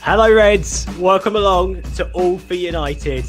Hello Reds, welcome along to All for United.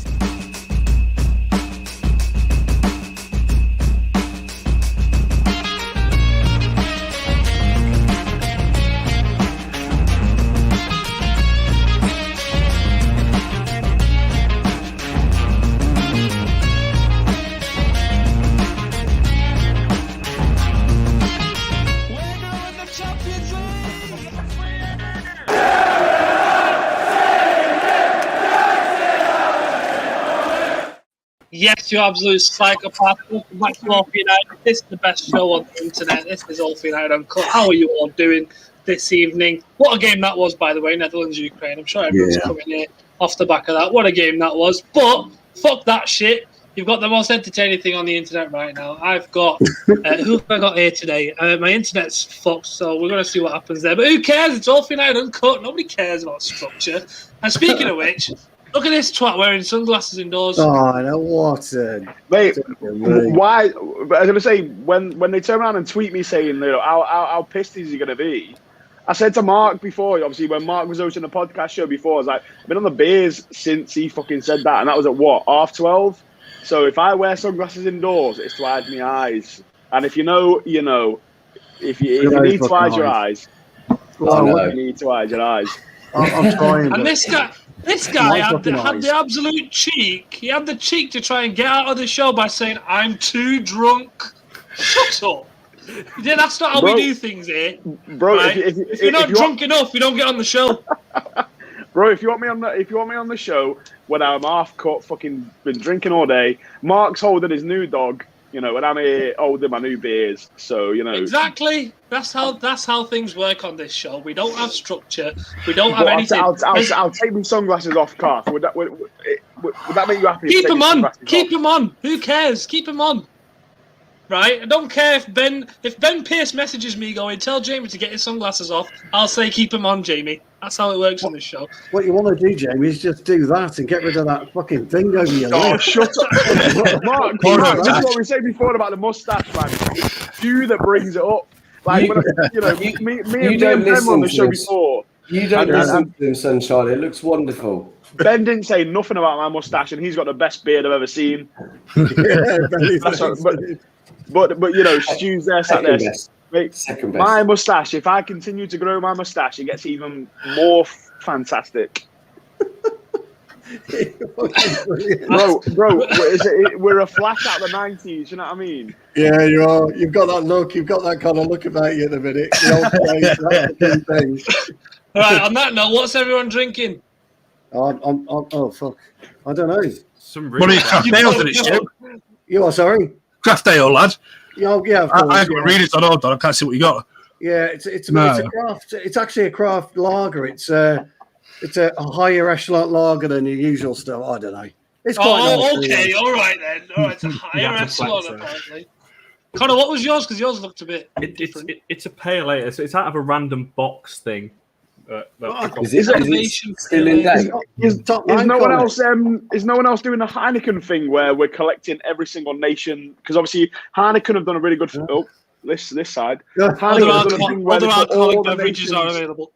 Yes, you absolute psychopath. Welcome back to All for United. This is the best show on the internet. This is All for United Uncut. How are you all doing this evening? What a game that was, by the way, Netherlands-Ukraine. I'm sure everyone's coming here off the back of that. What a game that was. But fuck that shit. You've got the most entertaining thing on the internet right now. I've got... who have I got here today? My internet's fucked, so we're going to see what happens there. But who cares? It's All for United Uncut. Nobody cares about structure. And speaking of which... Look at this twat wearing sunglasses indoors. Oh, no, what a... Mate, why... I was going to say, when they turn around and tweet me saying, you know, how pissed is he going to be? I said to Mark before, obviously, when Mark was hosting the podcast show before, I was like, I've been on the beers since he fucking said that, and that was at, what, 12:30? So if I wear sunglasses indoors, it's to hide my eyes. And if you know, you know. If you need to hide your eyes, you need to hide your eyes. I'm trying. And this guy had the absolute cheek. He had the cheek to try and get out of the show by saying, "I'm too drunk." Shut up. That's not how we do things here, bro. Right? If you're not drunk enough, you don't get on the show. Bro, if you want me on the show when I'm half cut, fucking been drinking all day, Mark's holding his new dog, you know, and I'm here holding my new beers. So, you know. Exactly. That's how things work on this show. We don't have structure. We don't have anything. I'll take my sunglasses off, Carth. Would that make you happy? Keep them on. Keep them on. Who cares? Keep them on. Right? I don't care if Ben Pierce messages me going, tell Jamie to get his sunglasses off. I'll say keep them on, Jamie. That's how it works on this show. What you want to do, Jamie, is just do that and get rid of that fucking thing over your lip. Oh, shut up. Mark, this is what we said before about the moustache, man. It's you that brings it up. Like, me and Ben were on the show before. You don't listen to him, Sunshine. It looks wonderful. Ben didn't say nothing about my moustache, and he's got the best beard I've ever seen. But you know, Stu's there, sat there. Mate, my moustache, if I continue to grow my moustache, it gets even more fantastic. bro, we're a flash out of the 90s, you know what I mean? Yeah, you are. You've got that look. You've got that kind of look about you in a minute. All right, on that note, what's everyone drinking? Oh, fuck. I don't know. What are you, craft ale, did it, Stu? You are, sorry? Craft ale, lad. Yeah, yeah. I haven't read it on order. I can't see what you got. Yeah, it's a craft. It's actually a craft lager. It's a higher echelon lager than your usual stuff. I don't know. It's quite nice, okay, all right then. All right, it's a higher echelon apparently. Connor, what was yours? Because yours looked a bit different. It's a pale ale. So it's out of a random box thing. Is it still in date? Is no one else doing the Heineken thing where we're collecting every single nation? Because obviously Heineken have done a really good. This side. Other alcoholic beverages are available.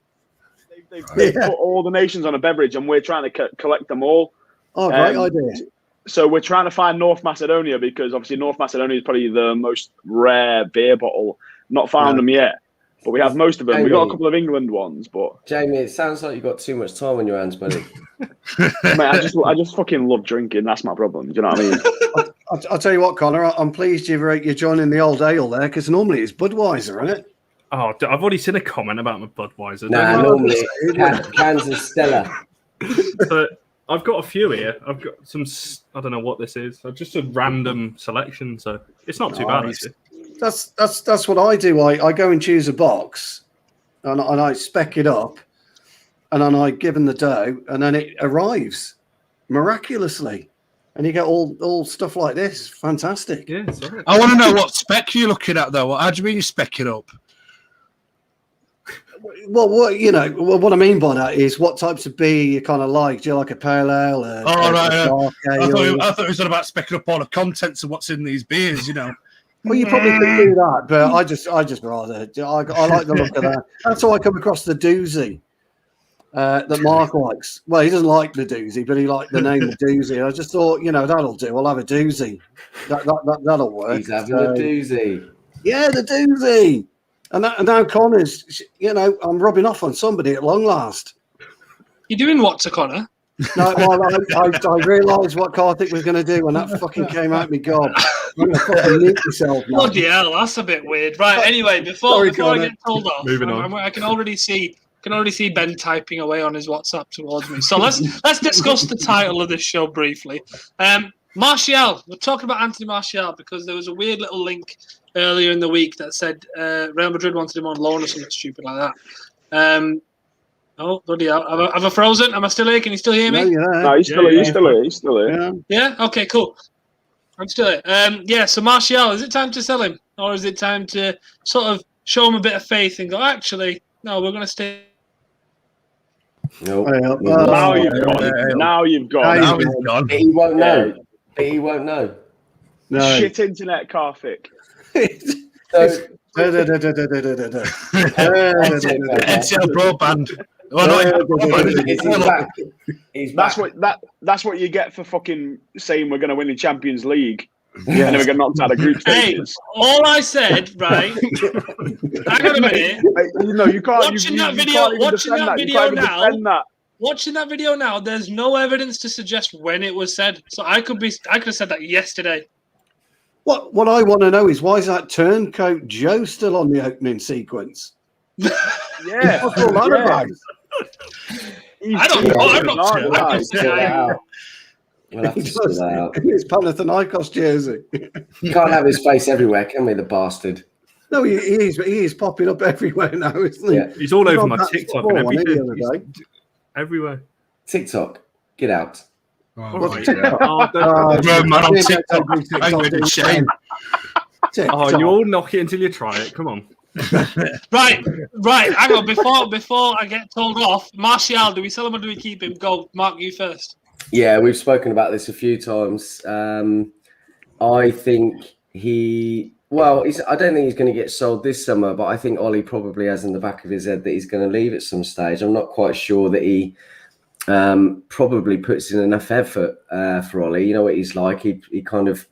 They've put all the nations on a beverage, and we're trying to collect them all. Oh, great idea. So we're trying to find North Macedonia because obviously North Macedonia is probably the most rare beer bottle. Not found them yet. But we have most of them. We've got a couple of England ones, but Jamie, it sounds like you've got too much time on your hands, buddy. Mate, I just fucking love drinking. That's my problem. Do you know what I mean? I'll tell you what, Connor. I'm pleased you're joining the old ale there because normally it's Budweiser, isn't it? Oh, I've already seen a comment about my Budweiser. Nah, normally cans of Stella. But I've got a few here. I've got some. I don't know what this is. Just a random selection, so it's not too bad. Actually. That's what I do. I go and choose a box, and I spec it up, and then I give them the dough, and then it arrives miraculously, and you get all stuff like this. Fantastic. Yeah, sorry. I want to know what spec you're looking at, though. How do you mean you spec it up? Well, what I mean by that is what types of beer you kind of like. Do you like a pale ale? Right. I thought it was all about specking up all the contents of what's in these beers, you know. Well, you probably could do that, but I just rather I like the look of that. That's how I come across the doozy. that Mark likes. Well, he doesn't like the doozy, but he liked the name of doozy. I just thought, that'll do. I'll have a doozy. That'll work. He's having a doozy. Yeah, the doozy. And now Connor's, I'm rubbing off on somebody at long last. You doing what to Connor? No, well, I realised what Karthik was going to do when that fucking came out me gob. I'm going to fucking mute myself now. Bloody hell, that's a bit weird. Right, anyway, before I get told off, moving on. I can already see Ben typing away on his WhatsApp towards me. So let's discuss the title of this show briefly. Martial. We're talking about Anthony Martial because there was a weird little link earlier in the week that said Real Madrid wanted him on loan or something stupid like that. Oh, bloody hell. Have I frozen? Am I still here? Can you still hear me? No, he's still here. He's still here. Yeah? Okay, cool. I'm still here. So Martial, is it time to sell him? Or is it time to sort of show him a bit of faith and go, actually, no, we're going to stay... No. Now you've gone. Now you've gone. He won't know. He won't know. No. Shit internet, Karthik. Broadband. He's back. That's what you get for fucking saying we're going to win the Champions League. Yeah. And then we get knocked out of group stages. Hey, all I said, right? Hang on a minute. You can't. Watching that video now, there's no evidence to suggest when it was said. So I could have said that yesterday. What I want to know is why is that turncoat Joe still on the opening sequence? Yeah. What's all that about? I don't know. I'm not sure. We'll have to sort that out. His Panathinaikos jersey. You can't have his face everywhere, can we, the bastard? No, he is popping up everywhere now, isn't he? Yeah. He's all over my TikTok and everything. Everywhere. TikTok, get out. Man, on TikTok. I'm in shame. You all knock it until you try it. Come on. Right. Hang on. Before I get told off, Martial, do we sell him or do we keep him? Go, Mark, you first. Yeah, we've spoken about this a few times. I think I don't think he's going to get sold this summer, but I think Ollie probably has in the back of his head that he's going to leave at some stage. I'm not quite sure that he probably puts in enough effort for Ollie. You know what he's like. He kind of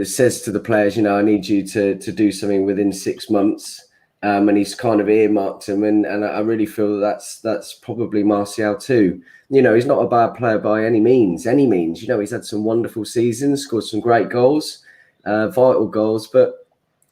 says to the players, I need you to do something within 6 months. And he's kind of earmarked him, and I really feel that's probably Martial too. He's not a bad player by any means. He's had some wonderful seasons, scored some great goals, vital goals, but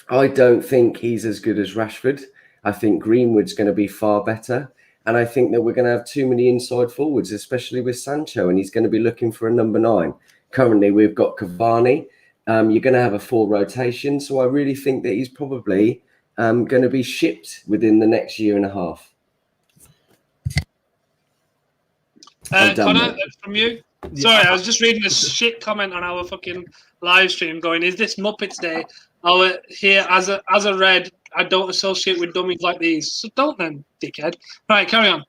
I don't think he's as good as Rashford. I think Greenwood's going to be far better, and I think that we're going to have too many inside forwards, especially with Sancho, and he's going to be looking for a number 9. Currently, we've got Cavani. You're going to have a 4 rotation, so I really think that he's probably going to be shipped within the next year and a half. Connor, from you. Sorry, I was just reading a shit comment on our fucking live stream going, is this Muppets Day? Here, as a Red, I don't associate with dummies like these. So don't then, dickhead. Right, carry on.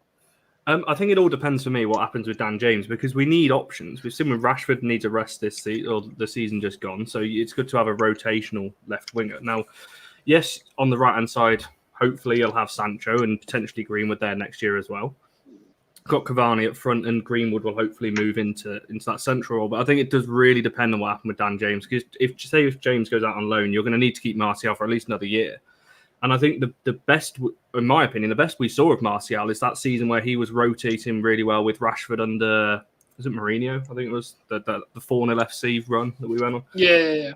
I think it all depends for me what happens with Dan James because we need options. We've seen with Rashford needs a rest this season, or the season just gone. So it's good to have a rotational left winger. Now, yes, on the right-hand side, hopefully you'll have Sancho and potentially Greenwood there next year as well. Got Cavani up front and Greenwood will hopefully move into that central role. But I think it does really depend on what happened with Dan James. Because if James goes out on loan, you're going to need to keep Martial for at least another year. And I think the best, in my opinion, the best we saw of Martial is that season where he was rotating really well with Rashford under, was it Mourinho? I think it was the 4-0 FC run that we went on. Yeah.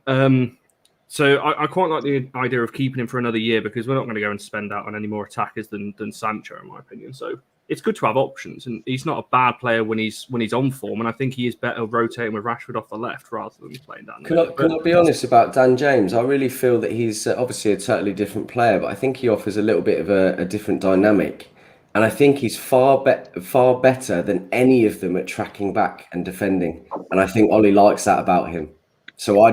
So I quite like the idea of keeping him for another year because we're not going to go and spend out on any more attackers than Sancho, in my opinion. So it's good to have options, and he's not a bad player when he's on form, and I think he is better rotating with Rashford off the left rather than playing down there. Can I be honest about Dan James? I really feel that he's obviously a totally different player, but I think he offers a little bit of a different dynamic, and I think he's far better than any of them at tracking back and defending, and I think Ollie likes that about him. So I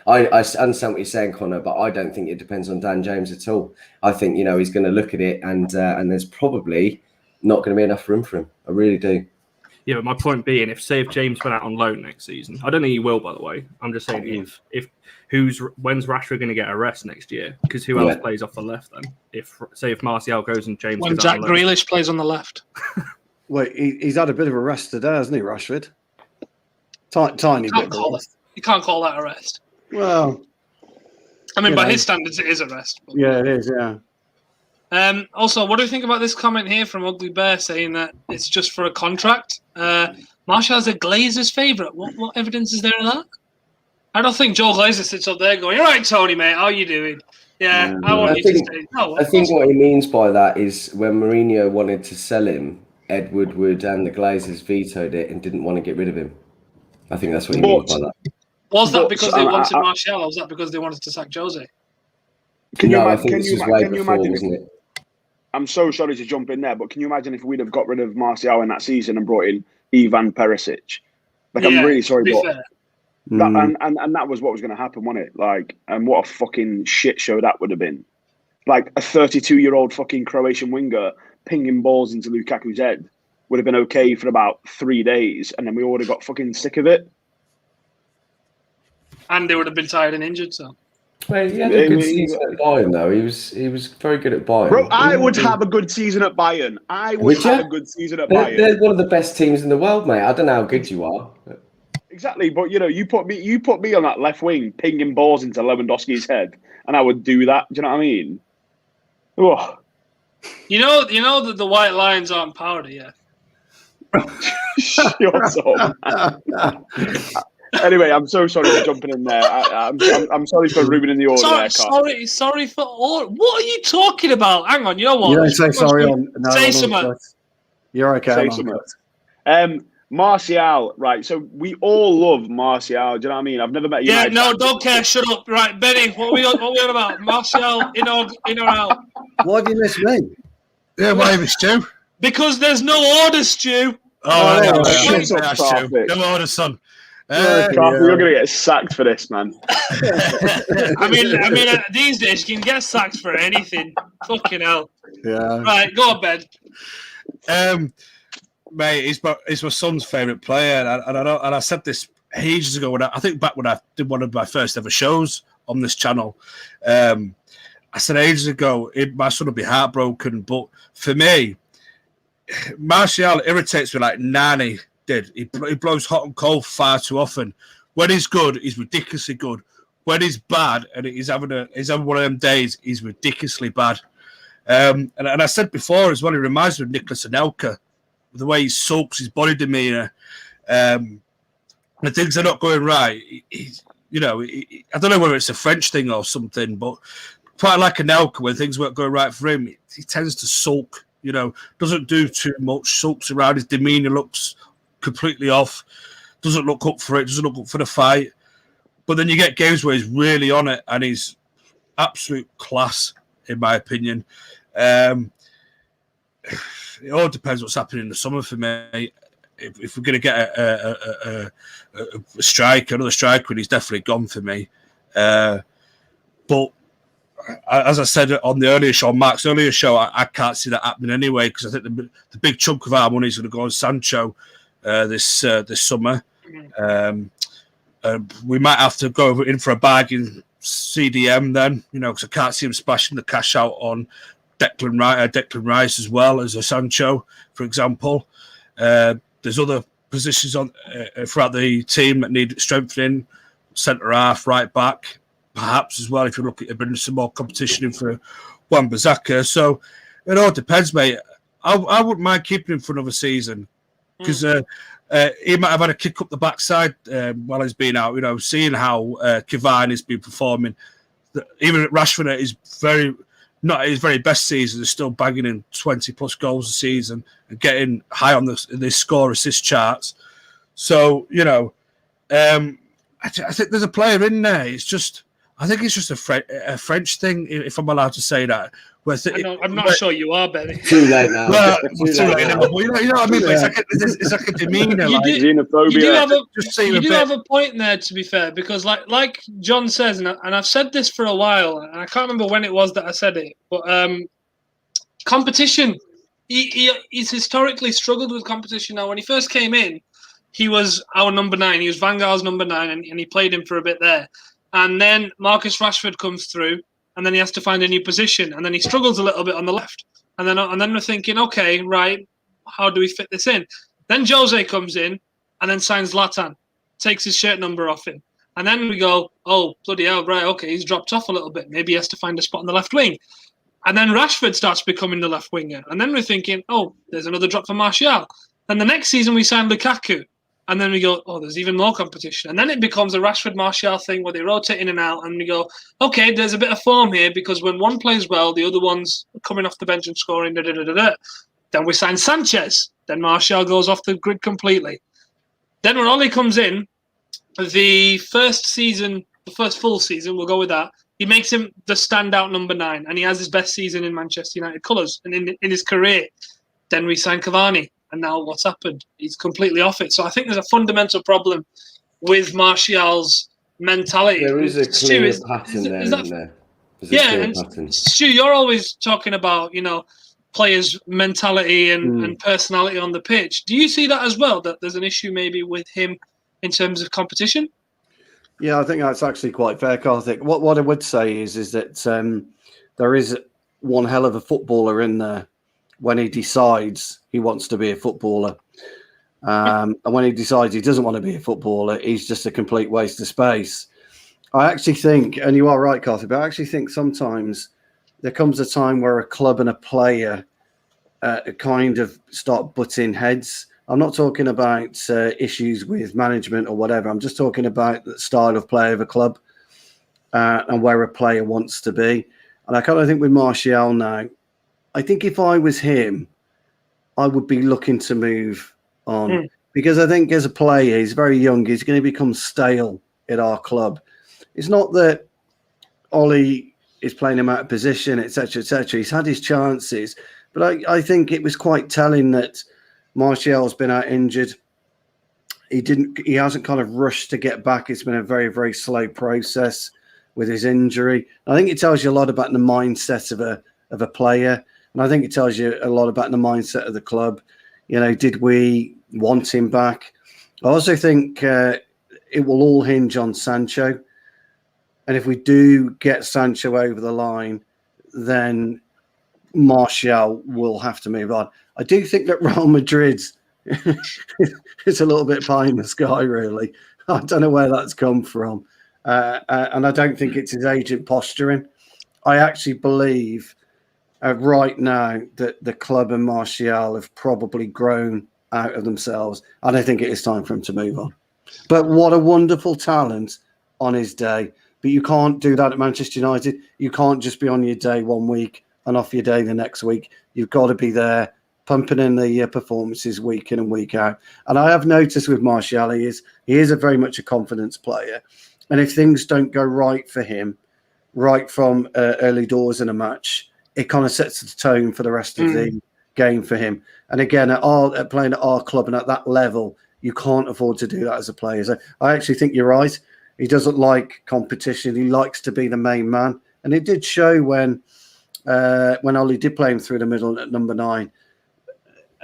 understand what you're saying, Connor, but I don't think it depends on Dan James at all. I think he's going to look at it, and there's probably not going to be enough room for him. I really do. Yeah, but my point being, if James went out on loan next season, I don't think he will, by the way. I'm just saying if when's Rashford going to get a rest next year? Because who else plays off the left then? If Martial goes and James when goes Jack out on loan. Grealish plays on the left. Wait, he's had a bit of a rest today, hasn't he, Rashford? Tiny bit of a rest. You can't call that a rest. Well, I mean, by his standards, it is a rest. But... Yeah, it is. Yeah. Also, what do you think about this comment here from Ugly Bear saying that it's just for a contract? Martial's a Glazer's favourite. What evidence is there of that? I don't think Joel Glazer sits up there going, "All right, Tony, mate, how are you doing?" Yeah, I want you to stay. No, I think what he means by that is when Mourinho wanted to sell him, Ed Woodward and the Glazers vetoed it and didn't want to get rid of him. I think that's what he means by that. Was that because they wanted Martial, or was that because they wanted to sack Jose? Can you imagine? I'm so sorry to jump in there, but can you imagine if we'd have got rid of Martial in that season and brought in Ivan Perisic? Like, I'm really sorry, but that, and that was what was going to happen, wasn't it? Like, and what a fucking shit show that would have been. Like, a 32-year-old fucking Croatian winger pinging balls into Lukaku's head would have been okay for about 3 days, and then we all would have got fucking sick of it. And they would have been tired and injured, so. Well, he had a good season at Bayern, though. He was very good at Bayern. Bro, I would have a good season at Bayern. I would have a good season at Bayern. They're one of the best teams in the world, mate. I don't know how good you are. Exactly, but you put me on that left wing, pinging balls into Lewandowski's head, and I would do that. Do you know what I mean? Oh. You know that the White Lions aren't powder yet. Shut up. Anyway, I'm so sorry for jumping in there. I'm sorry for ruining the order. Sorry for all. What are you talking about? Hang on, you know what? You don't say sorry on. No, say something. You're okay. Say something. Martial, right? So we all love Martial. Do you know what I mean? I've never met you. Yeah, no, don't care. Shut up. Right, Benny, what are we on about? Martial in or out? Why have you missed me? Yeah, why have you, Stu? Because there's no order, Stu. No order, son. You're going to get sacked for this, man. I mean, these days you can get sacked for anything. Fucking hell. Yeah. Right, go on, Ben. Mate, he's my son's favourite player, and I said this ages ago when I think back when I did one of my first ever shows on this channel. I said ages ago, my son would be heartbroken, but for me, Martial irritates me like Nani did. He blows hot and cold far too often. When he's good, he's ridiculously good. When he's bad, and he's having one of them days, he's ridiculously bad. And I said before as well, he reminds me of Nicolas Anelka, the way he sulks, his body demeanour. The things are not going right. I don't know whether it's a French thing or something, but quite like Anelka, when things weren't going right for him, he tends to sulk. Doesn't do too much, sulks around. His demeanour looks completely off, doesn't look up for it, doesn't look up for the fight. But then you get games where he's really on it, and he's absolute class, in my opinion. It all depends what's happening in the summer for me. If we're going to get a striker, another striker, he's definitely gone for me. But as I said on the earlier show, Mark's earlier show, I can't see that happening anyway, because I think the big chunk of our money is going to go on Sancho this summer. We might have to go in for a bargain CDM then, because I can't see him splashing the cash out on Declan Rice as well as a Sancho, for example. There's other positions on throughout the team that need strengthening, centre half, right back, perhaps as well, if you're looking to bring some more competition in for Wan-Bissaka. So it all depends, mate. I wouldn't mind keeping him for another season, because he might have had a kick up the backside while he's been out, seeing how Cavani's been performing. Even Rashford is not at his very best season, is still bagging in 20-plus goals a season and getting high on the score-assist charts. So, I think there's a player in there. I think it's just a French thing, if I'm allowed to say that. I'm not sure you are, Benny. Too late now. Well, too late now. You know what I mean? Yeah. It's like a demeanour. You do have a point there, to be fair, because like John says, and I've said this for a while, and I can't remember when it was that I said it, but competition he's historically struggled with competition. Now, when he first came in, he was our number 9. He was Vanguard's number 9, and he played him for a bit there. And then Marcus Rashford comes through, and then he has to find a new position, and then he struggles a little bit on the left. And then we're thinking, okay, right, how do we fit this in? Then Jose comes in, and then signs Zlatan, takes his shirt number off him. And then we go, oh, bloody hell, right, okay, he's dropped off a little bit. Maybe he has to find a spot on the left wing. And then Rashford starts becoming the left winger. And then we're thinking, oh, there's another drop for Martial. And the next season we sign Lukaku. And then we go, oh, there's even more competition. And then it becomes a Rashford-Martial thing where they rotate in and out. And we go, okay, there's a bit of form here because when one plays well, the other one's coming off the bench and scoring. Then we sign Sanchez. Then Martial goes off the grid completely. Then when Oli comes in, the first full season, we'll go with that, he makes him the standout number 9. And he has his best season in Manchester United colours and in his career. Then we sign Cavani. And now what's happened? He's completely off it. So I think there's a fundamental problem with Martial's mentality. There is a clear pattern there, isn't there? And Stu, you're always talking about, players' mentality and personality on the pitch. Do you see that as well, that there's an issue maybe with him in terms of competition? Yeah, I think that's actually quite fair, Karthik. What I would say is that there is one hell of a footballer in there when he decides he wants to be a footballer. And when he decides he doesn't want to be a footballer, he's just a complete waste of space. I actually think, and you are right, Karthik, but I actually think sometimes there comes a time where a club and a player kind of start butting heads. I'm not talking about issues with management or whatever. I'm just talking about the style of play of a club and where a player wants to be. And I kind of think with Martial now, I think if I was him, I would be looking to move on because I think as a player, he's very young. He's going to become stale at our club. It's not that Oli is playing him out of position, etc., etc. He's had his chances, but I think it was quite telling that Martial's been out injured. He hasn't kind of rushed to get back. It's been a very, very slow process with his injury. I think it tells you a lot about the mindset of a player. And I think it tells you a lot about the mindset of the club. Did we want him back? I also think it will all hinge on Sancho. And if we do get Sancho over the line, then Martial will have to move on. I do think that Real Madrid's is a little bit pie in the sky, really. I don't know where that's come from. And I don't think it's his agent posturing. I actually believe right now that the club and Martial have probably grown out of themselves. And I think it is time for him to move on. But what a wonderful talent on his day. But you can't do that at Manchester United. You can't just be on your day one week and off your day the next week. You've got to be there, pumping in the performances week in and week out. And I have noticed with Martial, he is a very much a confidence player. And if things don't go right for him, right from early doors in a match, it kind of sets the tone for the rest of the game for him. And again, at playing at our club and at that level, you can't afford to do that as a player. So I actually think you're right. He doesn't like competition. He likes to be the main man. And it did show when Oli did play him through the middle at number 9.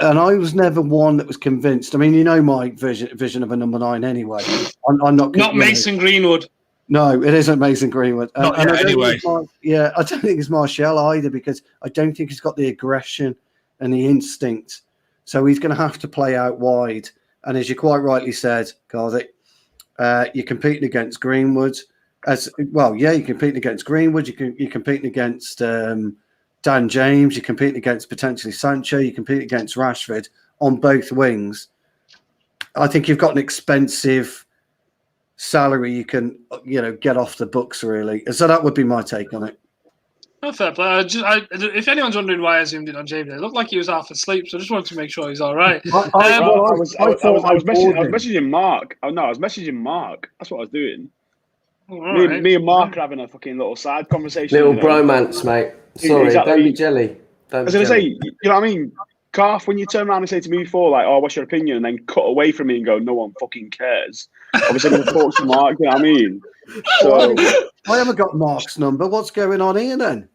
And I was never one that was convinced. I mean, my vision of a number 9 anyway. I'm not Mason Greenwood. No, it isn't Mason Greenwood. Not yet, anyway. I don't think it's Martial either because I don't think he's got the aggression and the instinct. So he's going to have to play out wide. And as you quite rightly said, Karthik, you're competing against Greenwood. You're competing against Greenwood. You're competing against Dan James. You're competing against potentially Sancho. You're competing against Rashford on both wings. I think you've got an expensive salary you can, get off the books, really. So that would be my take on it. No, fair play. If anyone's wondering why I zoomed in on James, it looked like he was half asleep, so I just wanted to make sure he's all right. I was messaging Mark. Oh, no, I was messaging Mark. That's what I was doing. Me and Mark are having a fucking little side conversation. Little bromance, mate. Sorry, exactly. Don't be jelly. I was going to say, you know what I mean? Carf, when you turn around and say to me before, like, oh, what's your opinion? And then cut away from me and go, no one fucking cares. Obviously, I'm going to talk to Mark, you know what I mean? So I haven't got Mark's number. What's going on here then?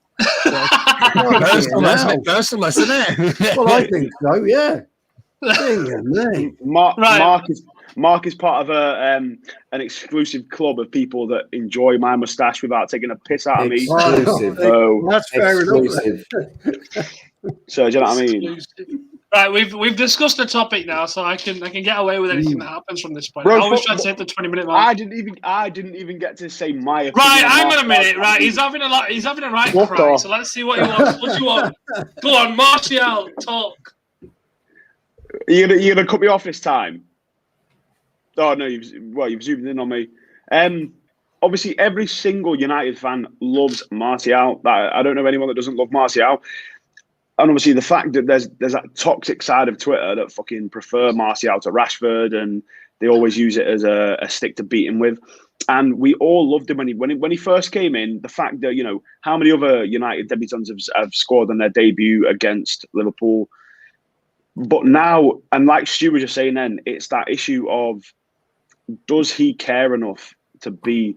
Personal, isn't it? Well, I think so. Yeah. Mark is part of an exclusive club of people that enjoy my moustache without taking a piss out of me. Exclusive. So, that's fair Exclusive. enough. So do you know what I mean? Right, we've discussed the topic now, so I can get away with anything that happens from this point. Bro, I always try to say the 20-minute mark. I didn't even get to say my opinion. Right, hang on a minute. Right, he's having a right cry. So let's see what he wants. What do you want? Go on, Martial, talk. You gonna cut me off this time? Oh no, you've zoomed in on me. Obviously, every single United fan loves Martial. I don't know anyone that doesn't love Martial. And obviously, the fact that there's that toxic side of Twitter that fucking prefer Martial to Rashford, and they always use it as a stick to beat him with. And we all loved him when he first came in. The fact that, you know, how many other United debutants have scored on their debut against Liverpool. But now, and like Stu was just saying then, it's that issue of, does he care enough to be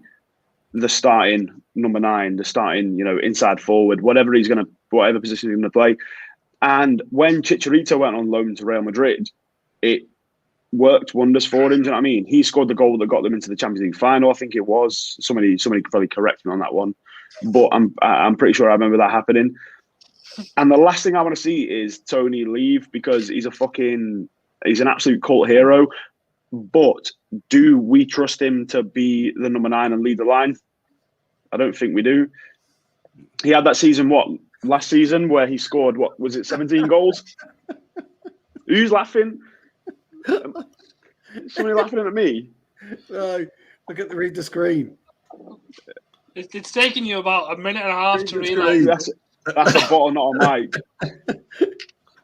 the starting number 9, the starting, you know, inside forward, whatever position he's going to play. And when Chicharito went on loan to Real Madrid, it worked wonders for him. Do you know what I mean? He scored the goal that got them into the Champions League final. I think it was. Somebody could probably correct me on that one, but I'm pretty sure I remember that happening. And the last thing I want to see is Tony leave, because he's an absolute cult hero. But do we trust him to be the number 9 and lead the line? I don't think we do. He had that season, last season, where he scored, 17 goals? Who's laughing? Somebody laughing at me? No, read the screen. It's taking you about a minute and a half to realise. That's a bottle, not a mic.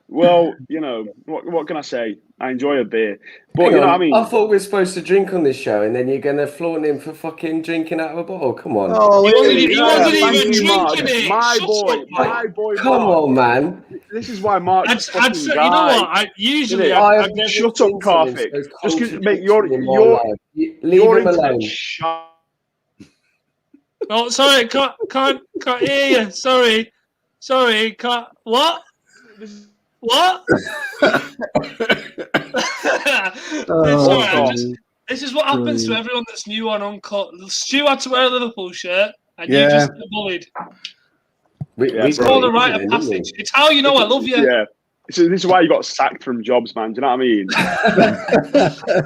Well, you know, what can I say? I enjoy a beer. But you know what I mean? I thought we were supposed to drink on this show, and then you're going to flaunt him for fucking drinking out of a bottle. Come on. Oh, he wasn't even drinking it. My boy. Come on, man. This is why Mark. You know what? I shut up, Karthik. Just because, mate, you're leave him alone. Oh, sorry, can't hear you. Sorry, can't. What? This is what happens to everyone that's new on Uncut. Stu had to wear a Liverpool shirt, and you just got bullied. It's called a rite of passage. It's how you know I love you. Yeah. This is why you got sacked from jobs, man. Do you know what I mean?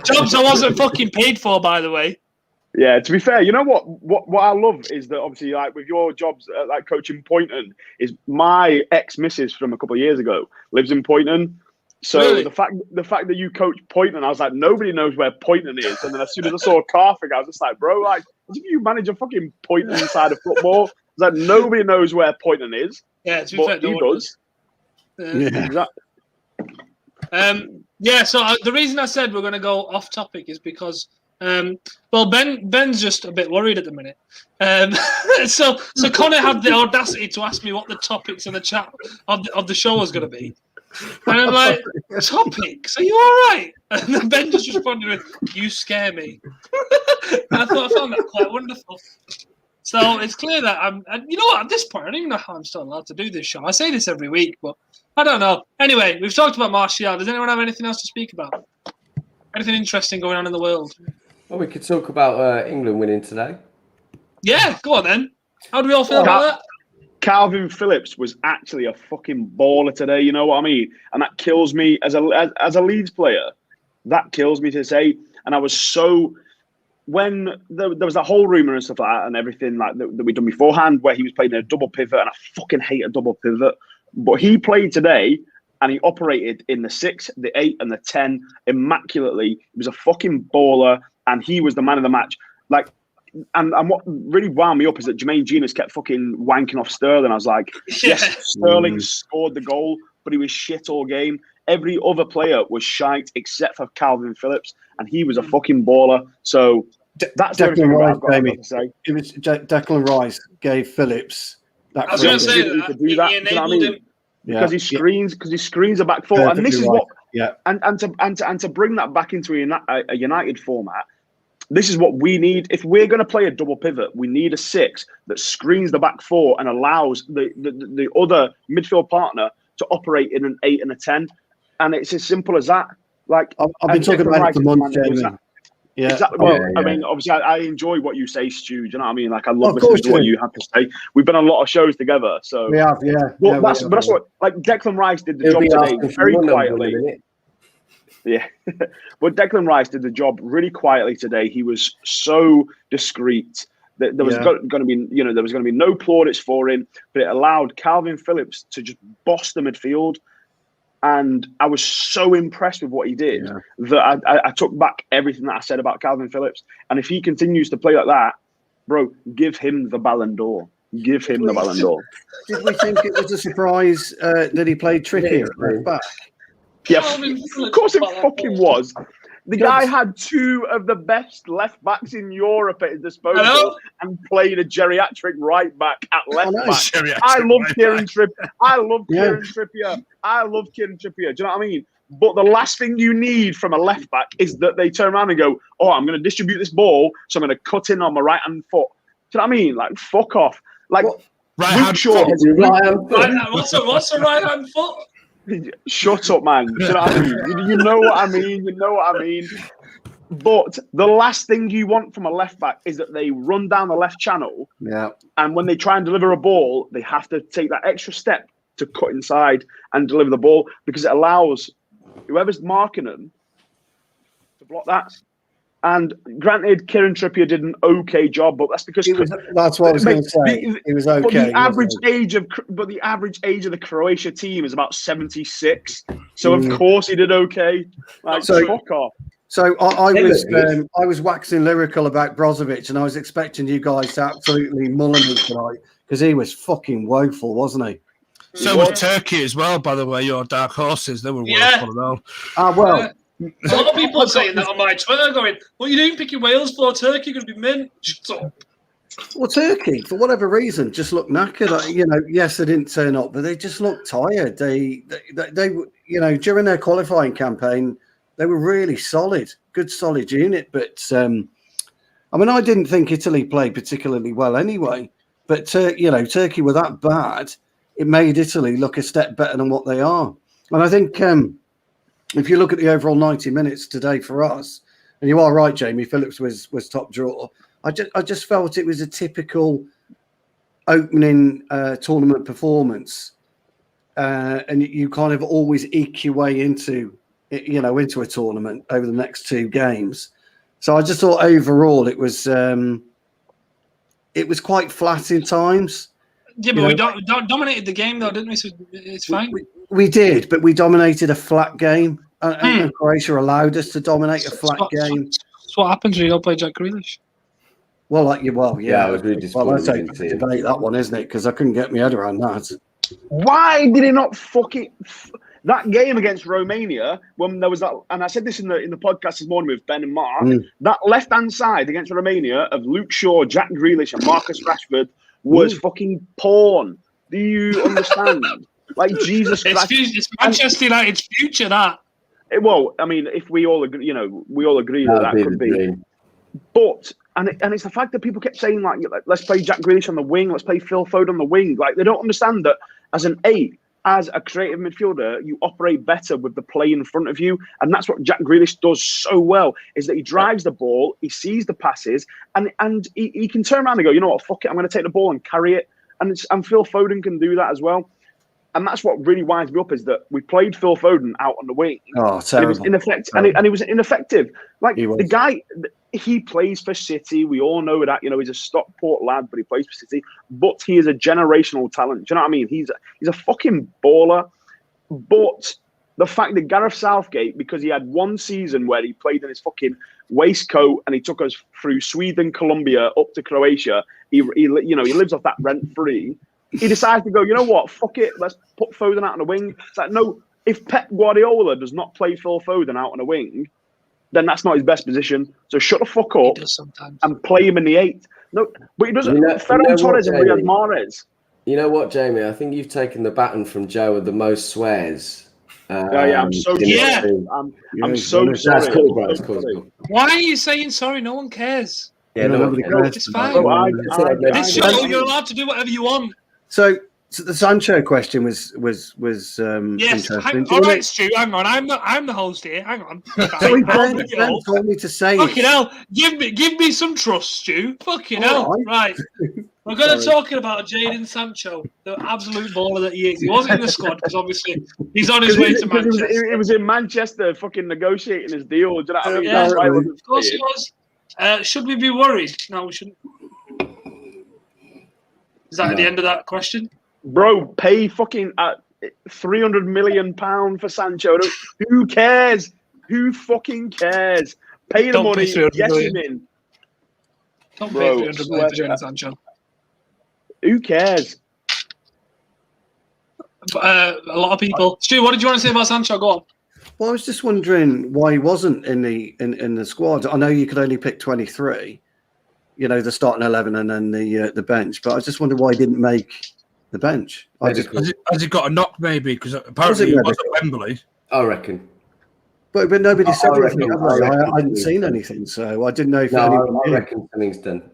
Jobs I wasn't fucking paid for, by the way. Yeah, to be fair, you know what I love is that obviously, like with your jobs, like coaching Poynton, is my ex-missus from a couple of years ago lives in Poynton. So really? the fact that you coach Poynton, I was like, nobody knows where Poynton is. And then as soon as I saw Karthik, I was just like, bro, like, as if you manage a fucking Poynton side of football. It's like nobody knows where Poynton is. Yeah, to be fair, he does. So the reason I said we're going to go off topic is because. Ben's just a bit worried at the minute. So Connor had the audacity to ask me what the topics of the chat of the show was going to be, and I'm like, topics? Are you all right? And then Ben just responded with, "You scare me." And I found that quite wonderful. So it's clear that you know what? At this point, I don't even know how I'm still allowed to do this show. I say this every week, but I don't know. Anyway, we've talked about Martial. Does anyone have anything else to speak about? Anything interesting going on in the world? Well, we could talk about England winning today. Yeah, go on then. How do we all feel about that? Calvin Phillips was actually a fucking baller today. You know what I mean? And that kills me as a Leeds player. That kills me to say. And I was so when there was that whole rumor and stuff like that and everything like that we'd done beforehand, where he was playing a double pivot, and I fucking hate a double pivot. But he played today. And he operated in the 6, the 8, and the 10 immaculately. He was a fucking baller, and he was the man of the match. Like, and what really wound me up is that Jermaine Genius kept fucking wanking off Sterling. I was like, yes, Sterling scored the goal, but he was shit all game. Every other player was shite except for Calvin Phillips, and he was a fucking baller. So that's everything I've got to say. It was Declan Rice gave Phillips that. I was going to say that. He enabled him. Because he screens a back four, and this is what, and to bring that back into a United format, This is what we need. If we're going to play a double pivot, we need a 6 that screens the back 4 and allows the other midfield partner to operate in an 8 and a 10. And it's as simple as that. Like I've been talking about it for months, Jamie. Yeah. Exactly. Well, I mean, obviously, I enjoy what you say, Stu. Do you know what I mean? Like, I love Of listening course to you what do. you have to say. We've been on a lot of shows together, so We have, yeah. But Yeah, that's we but that's have. what, like, Declan Rice did the He'll job be today asking for very your number in a quietly. minute. Yeah, but Declan Rice did the job really quietly today. He was so discreet that there was going to be, there was going to be no plaudits for him, but it allowed Calvin Phillips to just boss the midfield. And I was so impressed with what he did that I took back everything that I said about Calvin Phillips. And if he continues to play like that, bro, give him the Ballon d'Or. Give him the Ballon d'Or. Did we think it was a surprise that he played trickier at left back? Yeah, of course it fucking was. The guy had 2 of the best left backs in Europe at his disposal and played a geriatric right back at left back. I love Kieran Trippier. I love Kieran Trippier. I love Kieran Trippier. Do you know what I mean? But the last thing you need from a left back is that they turn around and go, "Oh, I'm going to distribute this ball, so I'm going to cut in on my right hand foot." Do you know what I mean? Like, fuck off. Like, right hand foot. What's a right hand foot? Shut up, man. You know what I mean? You know what I mean. You know what I mean. But the last thing you want from a left back is that they run down the left channel. Yeah. And when they try and deliver a ball, they have to take that extra step to cut inside and deliver the ball because it allows whoever's marking them to block that. And granted, Kieran Trippier did an okay job, but that's because that's what I was going to say. He was okay. But the average age of the Croatia team is about 76. So of course he did okay. Like, fuck off. So I was waxing lyrical about Brozovic, and I was expecting you guys to absolutely mullen me tonight because he was fucking woeful, wasn't he? So was Turkey as well, by the way. Your dark horses, they were woeful as well. Well. A lot of people are saying that on my Twitter, going, "What are you doing picking Wales for? Turkey going to be mint." Shut up. Well, Turkey, for whatever reason, just looked knackered. Yes, they didn't turn up, but they just looked tired. They during their qualifying campaign, they were really solid, good, solid unit. But I didn't think Italy played particularly well anyway. But Turkey were that bad, it made Italy look a step better than what they are. And I think. If you look at the overall 90 minutes today for us, and you are right, Jamie, Phillips was top draw. I just felt it was a typical opening tournament performance, and you kind of always eke your way into a tournament over the next 2 games. So I just thought overall it was quite flat in times. Yeah, but we dominated the game though, didn't we? So it's fine. We did, but we dominated a flat game, and Croatia allowed us to dominate a flat game. That's what happens when you don't play Jack Grealish. Well, yeah. I was really disappointed. Well, that's a debate, that one, isn't it? Because I couldn't get my head around that. Why did he not that game against Romania when there was that? And I said this in the podcast this morning with Ben and Mark. That left hand side against Romania of Luke Shaw, Jack Grealish, and Marcus Rashford was fucking porn. Do you understand? Like, Jesus Christ. It's Manchester United's future, that. Well, I mean, if we all agree, we all agree that could be. But, and it's the fact that people kept saying, like, let's play Jack Grealish on the wing, let's play Phil Foden on the wing. Like, they don't understand that as an 8, as a creative midfielder, you operate better with the play in front of you. And that's what Jack Grealish does so well, is that he drives the ball, he sees the passes, and he can turn around and go, you know what, fuck it, I'm going to take the ball and carry it. And Phil Foden can do that as well. And that's what really winds me up, is that we played Phil Foden out on the wing. Oh, terrible. He was ineffective. And he was ineffective. Like, the guy, he plays for City. We all know that. He's a Stockport lad, but he plays for City. But he is a generational talent. Do you know what I mean? He's a fucking baller. But the fact that Gareth Southgate, because he had one season where he played in his fucking waistcoat and he took us through Sweden, Colombia, up to Croatia, he lives off that rent-free. He decides to go, you know what, fuck it, let's put Foden out on the wing. It's like, no, if Pep Guardiola does not play Phil Foden out on a wing, then that's not his best position. So shut the fuck up and play him in the 8. No, but he doesn't. Ferran Torres and Riyad Mahrez. You know what, Jamie? I think you've taken the baton from Joe with the most swears I'm so Yeah. sorry. I'm so sorry. That's cool, bro. It's cool. Why are you saying sorry? No one cares. Yeah, nobody cares. It's fine. Bro, This show, you're allowed to do whatever you want. So the Sancho question was Yes. interesting. All right, Stu. Hang on. I'm the host here. Hang on. Sorry, Ben told me to say Fucking it. hell. Give me some trust, Stu. Fucking hell. All Right. We're going to talking about Jadon Sancho, the absolute baller that he is. He wasn't in the squad because obviously he's on his way to Manchester. He was in Manchester fucking negotiating his deal. Do you know what I mean? Yeah, That's why it wasn't of course he was. Should we be worried? No, we shouldn't. Is that at the end of that question? Bro, pay fucking £300 million for Sancho. Who cares? Who fucking cares? Pay the Don't money. pay 300 Get million. him in. Don't Bro, pay 300 million for Jadon Sancho. Who cares? A lot of people. Stu, what did you want to say about Sancho? Go on. Well, I was just wondering why he wasn't in the squad. I know you could only pick 23, the starting 11 and then the bench, but I just wondered why he didn't make the bench. Has he got a knock maybe? Because apparently he was at Wembley. I reckon. But nobody said anything. I I hadn't seen anything, so I didn't know if I anyone reckon something's done.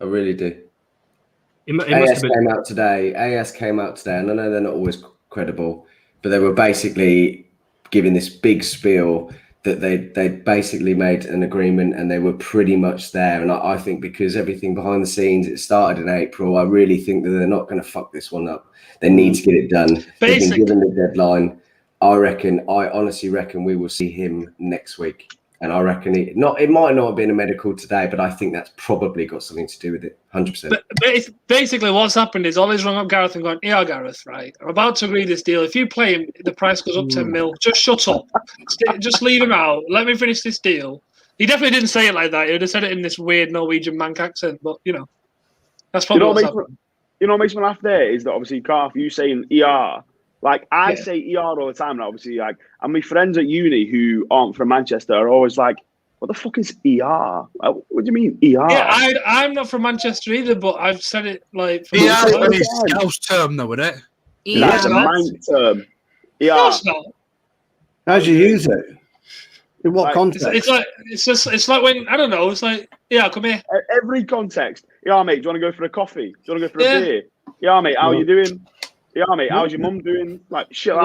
I really do. It must AS have been. came out today, and I know they're not always credible, but they were basically giving this big spiel that they basically made an agreement and they were pretty much there. And I think because everything behind the scenes, it started in April, I really think that they're not going to fuck this one up. They need to get it done. They've been given the deadline. I honestly reckon we will see him next week. And I reckon it might not have been a medical today, but I think that's probably got something to do with it, 100%. But basically, what's happened is Ollie's rung up Gareth and gone, "Yeah, Gareth, right? I'm about to agree this deal. If you play him, the price goes up 10 mil. Just shut up. Just leave him out. Let me finish this deal." He definitely didn't say it like that. He would have said it in this weird Norwegian mank accent. But that's probably what's happened. What makes me laugh there is that obviously, Gareth, you saying ER. Like, I say ER all the time, and obviously, and my friends at uni who aren't from Manchester are always like, what the fuck is ER? What do you mean, ER? Yeah, I'm not from Manchester either, but I've said it like... ER is a Scouse term, though, isn't it? That's a mank term. ER. No, it's not. How do you use it? In what context? It's like when, I don't know, it's like, yeah, come here. Every context. Yeah, mate, do you want to go for a coffee? Do you want to go for a beer? Yeah, mate, how are you doing? Yeah, mate, how's your mum doing? Like, shit like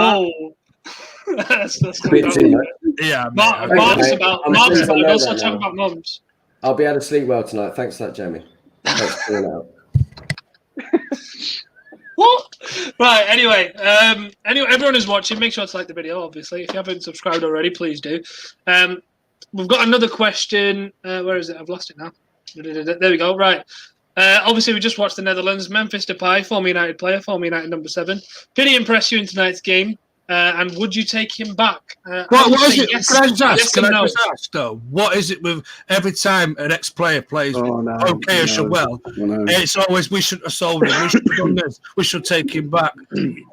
that. That's good. Yeah, Mark's about also talking about mums. I'll be able to sleep well tonight. Thanks for that, Jamie. Thanks for calling out. What? Right, anyway, everyone who's watching, make sure to like the video, obviously. If you haven't subscribed already, please do. We've got another question. Where is it? I've lost it now. There we go. Right. Obviously, we just watched the Netherlands. Memphis Depay, former United player, former United number 7. Did he impress you in tonight's game? And would you take him back? What is it? Yes, can I just ask, though? What is it with every time an ex-player plays okay-ish or well, it's always, we shouldn't have sold him, we should have done this, we should take him back.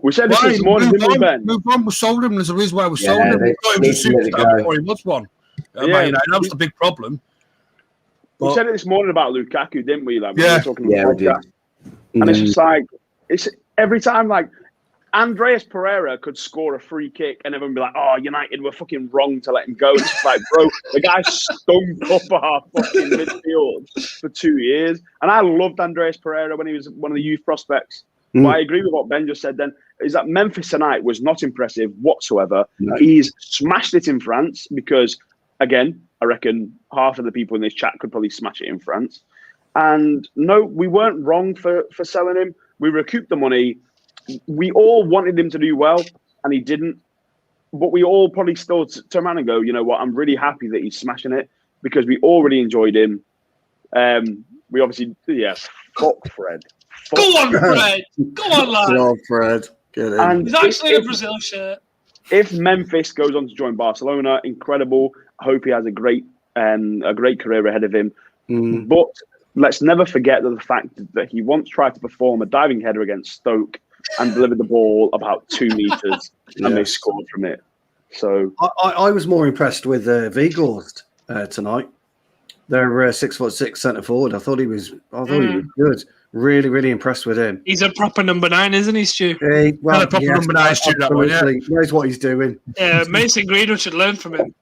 We said this morning, didn't we, Ben? Move on, we sold him, there's a reason why we sold him. We got him to superstar before he was one. That was the big problem. We said it this morning about Lukaku, didn't we? Like, we were talking we about did. And it's just like, it's every time, like, Andreas Pereira could score a free kick and everyone would be like, oh, United were fucking wrong to let him go. It's like, bro, the guy stunk up our fucking midfield for 2 years. And I loved Andreas Pereira when he was one of the youth prospects. But I agree with what Ben just said then, is that Memphis tonight was not impressive whatsoever. No. He's smashed it in France because, again, I reckon half of the people in this chat could probably smash it in France. And no, we weren't wrong for selling him. We recouped the money. We all wanted him to do well, and he didn't. But we all probably still turn around and go, you know what, I'm really happy that he's smashing it because we all really enjoyed him. We obviously, fuck Fred. Go on, Fred. Go on, lad. Go on, Fred. Get in. And he's actually in a Brazil shirt. If Memphis goes on to join Barcelona, incredible. I hope he has a great career ahead of him. But let's never forget the fact that he once tried to perform a diving header against Stoke and delivered the ball about 2 meters, and they scored from it. So I was more impressed with Weghorst tonight. Their 6'6" centre forward. I thought he was good. Really, really impressed with him. He's a proper number 9, isn't he, Stu? Number 9, Stu, that one, yeah. He knows what he's doing. Yeah, Mason Greenwood should learn from him.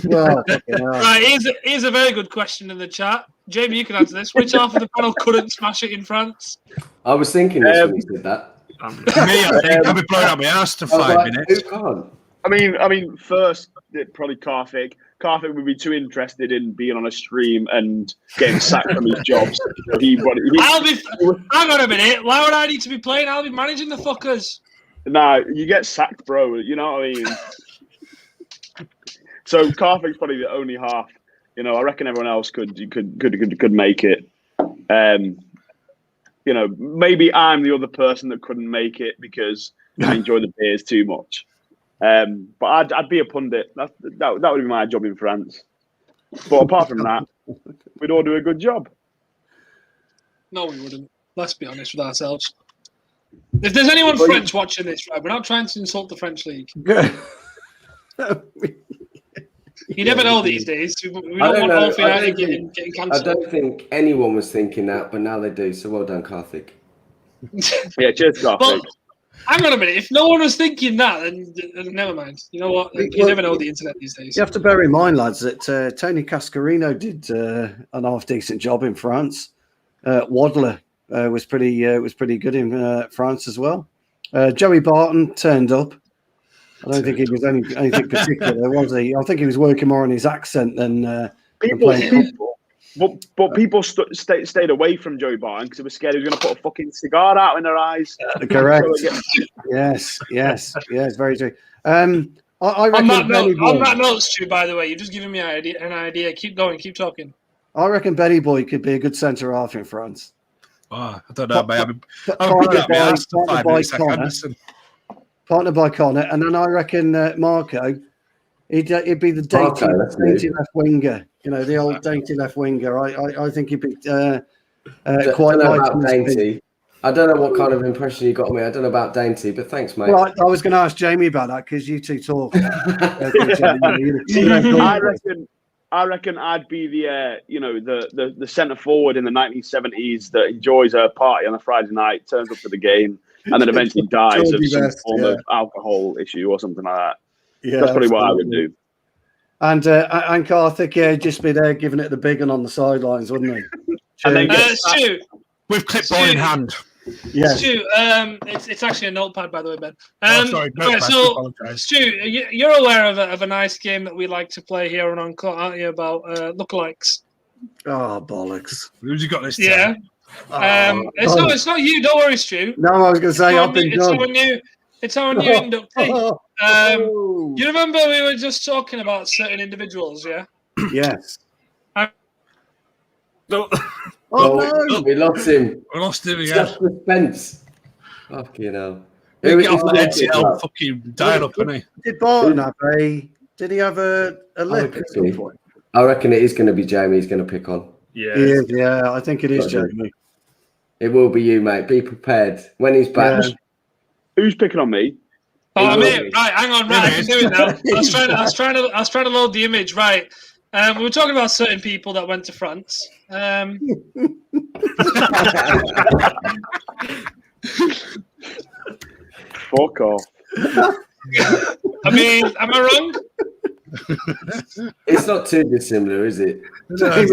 Well, Right, here's a very good question in the chat. Jamie, you can answer this. Which half of the panel couldn't smash it in France? I was thinking this when you said that. Me, I think I'll be blowing out my ass to 5 minutes. Who can't? I mean, first probably Karthik. Karthik would be too interested in being on a stream and getting sacked from his jobs. Hang on a minute. Why would I need to be playing? I'll be managing the fuckers. Nah, you get sacked, bro. You know what I mean? So Karthik's probably the only half. You know, I reckon everyone else could make it. You know, maybe I'm the other person that couldn't make it because I enjoy the beers too much. But I'd be a pundit. That would be my job in France. But apart from that, we'd all do a good job. No, we wouldn't. Let's be honest with ourselves. If there's anyone French watching this, right, we're not trying to insult the French league. You never know these days. We don't want North United getting cancelled. I don't think anyone was thinking that, but now they do. So well done, Karthik. Yeah, cheers, Karthik. But, hang on a minute. If no one was thinking that, then never mind. You know what? You never know the internet these days. You have to bear in mind, lads, that Tony Cascarino did an half-decent job in France. Wadler was pretty good in France as well. Joey Barton turned up. I don't think he was anything particular, was he? I think he was working more on his accent than playing football. But people stayed away from Joey Barton because they were scared he was going to put a fucking cigar out in their eyes. Correct. Yes, very true. I reckon on that note, Stu, by the way, you're just giving me an idea. Keep going, keep talking. I reckon Benny Boy could be a good centre half in France. Oh, I don't know, mate. Partnered by Connor, and then I reckon Marco, he'd be the dainty left winger. You know, the old dainty left winger. I think he'd be quite about dainty. I don't know what kind of impression you got on me. I don't know about dainty, but thanks, mate. Well, I was going to ask Jamie about that because you two talk. I reckon I'd be the centre forward in the 1970s that enjoys a party on a Friday night, turns up for the game, and then eventually dies of some form of alcohol issue or something like that. Yeah, that's probably what I would do. And Karthik, just be there giving it the big one on the sidelines, wouldn't he? And then Stu, with clipboard in hand. Yeah. Stu, it's actually a notepad, by the way, Ben. Sorry, Stu, you're aware of a nice game that we like to play here on Uncut, aren't you? About lookalikes. Oh bollocks! Who's you got this? Yeah. It's not you. Don't worry, Stu. No, I was going to say I've been done. It's our new inductee. You remember we were just talking about certain individuals, yeah? Yes. No. No, we lost him. We lost him again. Just suspense. Fucking hell. Fucking dial up, isn't he? Did Barton have Did he have a lip at some point? I reckon it is going to be Jamie he's going to pick on. Yeah, I think it is Jamie. It will be you, mate. Be prepared. When he's back. Yeah. Who's picking on me? Oh, I'm here. Right, hang on. Right, I can do it now. I was trying to load the image. Right. We were talking about certain people that went to France. Fuck off. I mean, am I wrong? It's not too dissimilar, is it? Come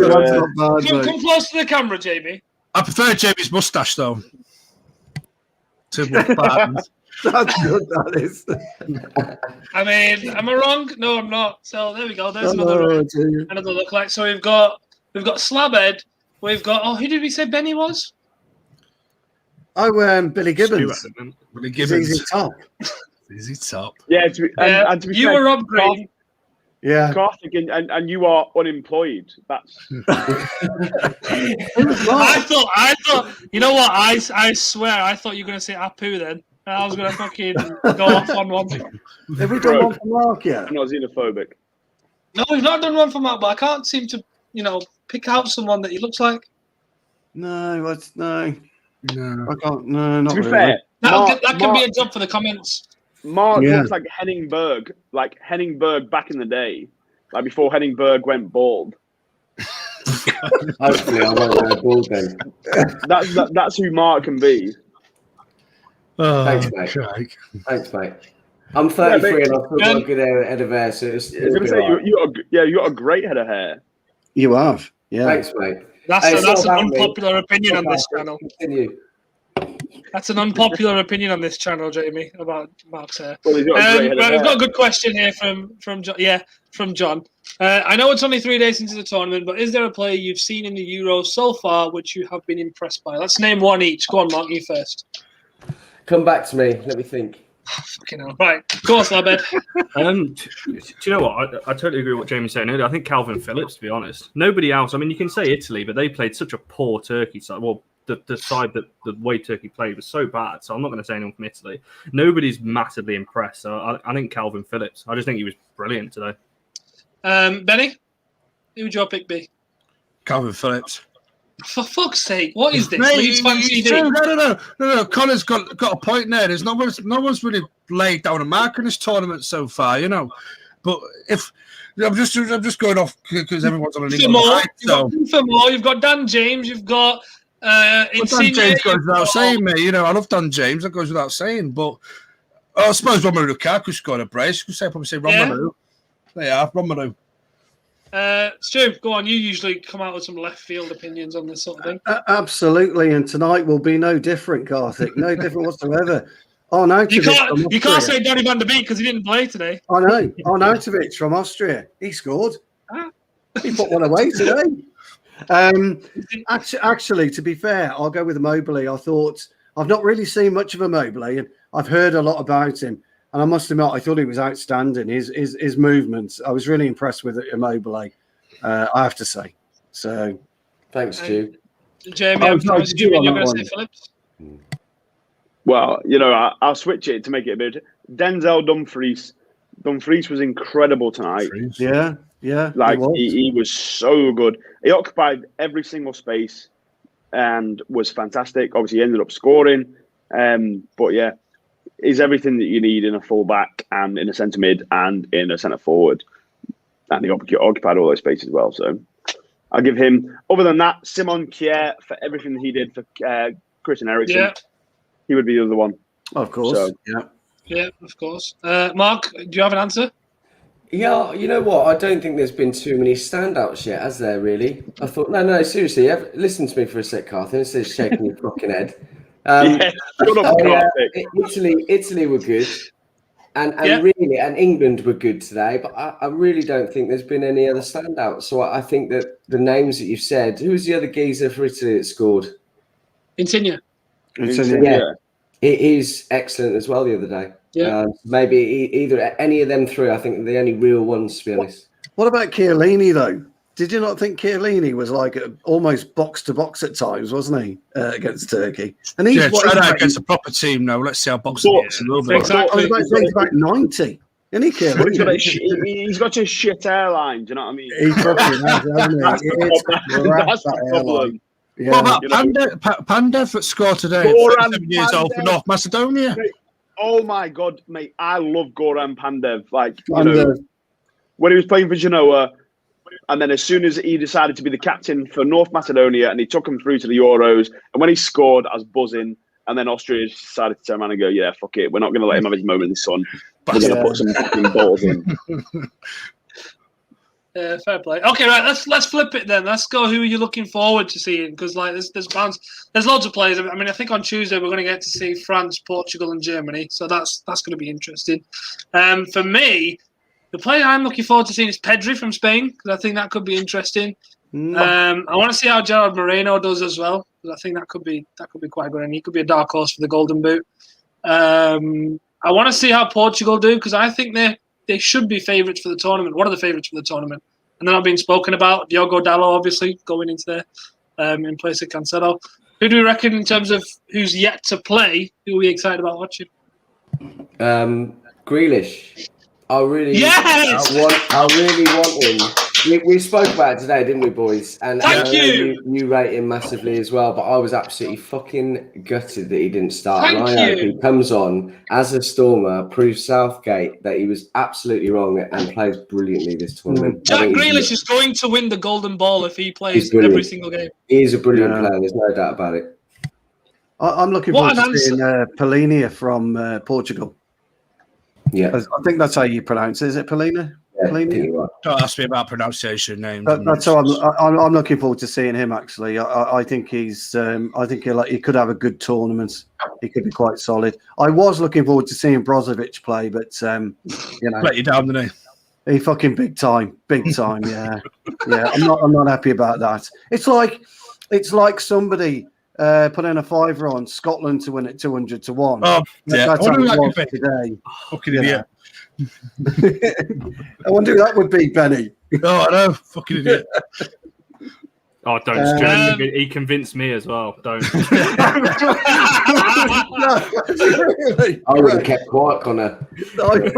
close to the camera, Jamie. I prefer Jamie's moustache, though. To Barton's. That's good, that is. I mean, am I wrong? No, I'm not. So there we go. There's another lookalike. So we've got Slabhead. We've got who did we say Benny was? Oh, Billy Gibbons. Billy Gibbons. Easy top. Easy top. Yeah, and to be you fair, were upgrading. Yeah. Karthik and you are unemployed. That's. I thought. You know what? I swear, I thought you were going to say Apu then. I was going to fucking go off on one. Have we done one for Mark yet? I'm not xenophobic. No, we've not done one for Mark, but I can't seem to, pick out someone that he looks like. No. I can't. No, not to be really. fair, that can be a job for the comments. Mark looks like Henning Berg back in the day, like before Henning Berg went bald. Hopefully, I won't wear ball then. That's who Mark can be. Oh, Thanks, mate. Craig. Thanks, mate. I'm 33 mate. and I've still got a good head of hair, so it's I was going to say, you got a great head of hair. You have, yeah. Thanks, mate. That's Hey, it's an not about me. unpopular opinion on this It's not channel. about me. Continue. That's an unpopular opinion on this channel, Jamie, about Mark's hair. Well, he's got a great head of Right, hair. we've got a good question here from John. Yeah, from John. I know it's only 3 days into the tournament, but is there a player you've seen in the Euros so far which you have been impressed by? Let's name one each. Go on, Mark, you first. Come back to me. Let me think. Fucking hell. Right, of course, Labed. Do you know what? I totally agree with what Jamie's saying earlier. I think Calvin Phillips, to be honest. Nobody else. I mean, you can say Italy, but they played such a poor Turkey side. Well, the side that the way Turkey played was so bad. So I'm not going to say anyone from Italy. Nobody's massively impressed. So I think Calvin Phillips. I just think he was brilliant today. Benny, who would your pick be? Calvin Phillips. For fuck's sake, what is this? Mate, Leeds fancy it's D? true. No. Connor's got a point there. There's no one's really laid down a mark in this tournament so far, you know. But if I'm just going off because everyone's on an England side, so You've got Dan James, you've got Dan Insigne, James goes without saying, mate. You know, I love Dan James. That goes without saying. But I suppose Romelu Lukaku scored a brace. You could probably say Romelu. There you are, Romelu. Stu, go on. You usually come out with some left field opinions on this sort of thing. Absolutely, and tonight will be no different, Garthik. No different whatsoever. You can't say Donny van der Beek because he didn't play today. I know. Arnautovic from Austria. He scored. He put one away today. Actually, to be fair, I'll go with Immobile. I thought I've not really seen much of Immobile, and I've heard a lot about him. And I must admit, I thought he was outstanding. His movements, I was really impressed with Immobile. I have to say. So, thanks, Stu. Jamie, you're going to say Phillips? Well, you know, I'll switch it to make it a bit. Denzel Dumfries. Dumfries was incredible tonight. Yeah. Like he was so good. He occupied every single space and was fantastic. Obviously, he ended up scoring. But yeah, he's everything that you need in a fullback and in a centre mid and in a centre forward. And he occupied all those spaces as well. So I'll give him. Other than that, Simon Kjaer for everything that he did for Christian Eriksen. Yeah. He would be the other one. Of course. So, yeah, of course. Mark, do you have an answer? Yeah, you know what? I don't think there's been too many standouts yet, has there, really? I thought, no, seriously, listen to me for a sec, Carthen. Instead of shaking your fucking head. Italy were good. And really, and England were good today, but I really don't think there's been any other standouts. So I think that the names that you've said, who was the other geezer for Italy that scored? Insigne. Yeah, it is excellent as well the other day. Yeah, maybe either any of them three. I think are the only real ones, to be honest. What about Chiellini though? Did you not think Chiellini was like almost box to box at times, wasn't he, against Turkey? And he's try that against a proper team now. Let's see how boxing is a little bit. Exactly. He's about 90. Isn't he, Chiellini? He's got a shit airline. Do you know what I mean? He fucking has, hasn't he? That's the problem. Yeah. What about Pandev that scored today? 37 years old for North Macedonia. Mate, oh my god, mate! I love Goran Pandev. Like you know, when he was playing for Genoa, and then as soon as he decided to be the captain for North Macedonia, and he took him through to the Euros, and when he scored, I was buzzing. And then Austria decided to turn around and go, "Yeah, fuck it, we're not going to let him have his moment in the sun. We're going to put some fucking balls in." Fair play. Okay, right. Let's flip it then. Let's go. Who are you looking forward to seeing? Because like there's loads of players. I mean, I think on Tuesday we're going to get to see France, Portugal, and Germany. So that's going to be interesting. For me, the player I'm looking forward to seeing is Pedri from Spain because I think that could be interesting. I want to see how Gerard Moreno does as well because I think that could be quite good, and he could be a dark horse for the Golden Boot. I want to see how Portugal do because I think they should be favourites for the tournament. One of the favourites for the tournament. And they're not being spoken about. Diogo Dalot, obviously, going into there in place of Cancelo. Who do we reckon in terms of who's yet to play? Who are we excited about watching? Grealish. I really want him We spoke about it today, didn't we, boys? And Thank I know you. you rate him massively as well, but I was absolutely fucking gutted that he didn't start. Thank and I hope you. he comes on as a Stormer, proves Southgate that he was absolutely wrong and plays brilliantly this tournament. Jack Grealish is going to win the Golden Ball if he plays every single game. He is a brilliant Yeah. player, there's no doubt about it. I'm looking What forward an to seeing Polinia from Portugal. Yeah. I think that's how you pronounce it. Is it Polina? Yeah, I Polina? think you're right. Don't ask me about pronunciation names. That's how I'm looking forward to seeing him. Actually, I think he's. I think he could have a good tournament. He could be quite solid. I was looking forward to seeing Brozovic play, but Let you down, didn't he? he fucking big time. Yeah, yeah. I'm not happy about that. It's like somebody put in a fiver on Scotland to win it 200 to 1. Oh, yeah. That's I how wonder it who that was could be. today. Fucking idiot. I wonder who that would be, Benny. Oh, I know. Fucking idiot. Oh, don't. Stuart. He convinced me as well. Don't. Really? I would have kept quiet, Connor. Well Do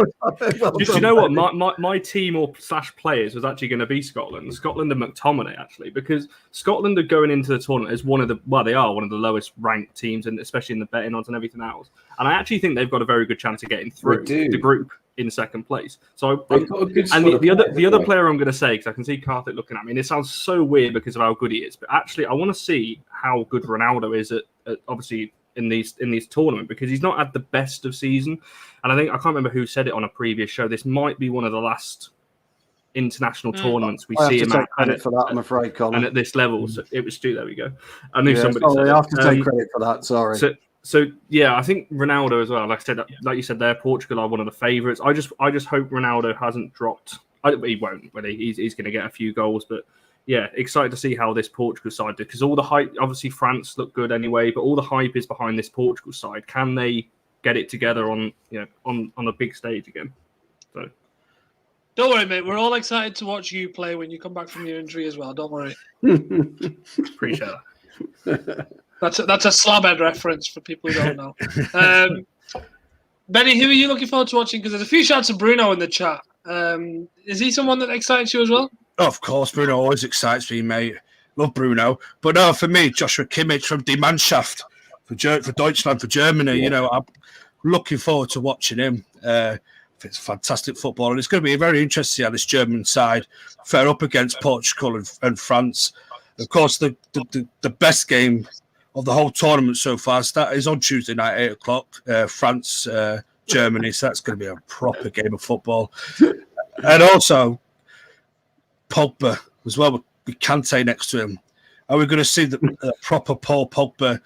you know what? My team or slash players was actually going to be Scotland. Scotland and McTominay, actually, because Scotland are going into the tournament as they are one of the lowest ranked teams, and especially in the betting odds and everything else. And I actually think they've got a very good chance of getting through the group in second place. So the other player I'm going to say, because I can see Karthik looking at me, and it sounds so weird because of how good he is, but actually I want to see how good Ronaldo is at obviously in these tournament, because he's not had the best of season. And I can't remember who said it on a previous show. This might be one of the last international tournaments we see him at. For that, I'm afraid, Colin. And at this level, so it was Stu. There we go. I knew somebody. Sorry, said I have to it. take credit for that. Sorry. So yeah, I think Ronaldo as well. Like I said, like you said, there, Portugal are one of the favourites. I just hope Ronaldo hasn't dropped. He won't. Really, he's going to get a few goals, but yeah, excited to see how this Portugal side did, because all the hype. Obviously, France looked good anyway, but all the hype is behind this Portugal side. Can they get it together on a big stage again? So Don't worry, mate. We're all excited to watch you play when you come back from your injury as well. Don't worry. appreciate that. That's a slabhead reference for people who don't know. Benny, who are you looking forward to watching? Because there's a few shouts of Bruno in the chat. Is he someone that excites you as well? Oh, of course, Bruno always excites me, mate. Love Bruno. But no, for me, Joshua Kimmich from Die Mannschaft for Deutschland, for Germany. Yeah. I'm looking forward to watching him. It's fantastic football, and it's going to be very interesting how this German side fare up against Portugal and France. Of course, the best game of the whole tournament so far is on Tuesday night, 8 o'clock, France, Germany. So that's going to be a proper game of football. And also, Pogba as well, with Kante next to him. Are we going to see the proper Paul Pogba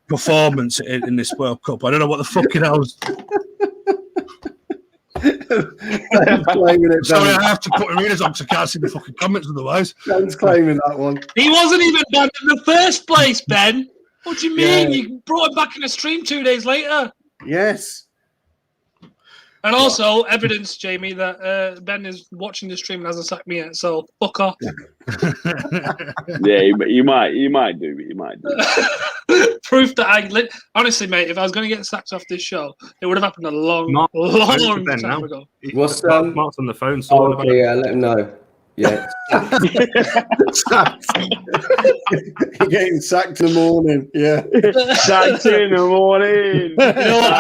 performance in this World Cup? I don't know what the fucking hell. Sorry, I have to put arenas on because I can't see the fucking comments otherwise. Ben's claiming that one. He wasn't even banned in the first place, Ben. What do you mean? You brought him back in the stream 2 days later. Yes. And also evidence, Jamie, that Ben is watching the stream and hasn't sacked me yet. So fuck off. Yeah, you might do. Proof that honestly, mate, if I was going to get sacked off this show, it would have happened a long time ago. What's Mark's on the phone? So okay, yeah, let him know. Yeah. Sacked. You're getting sacked in the morning. Yeah. Sacked in the morning. You know what?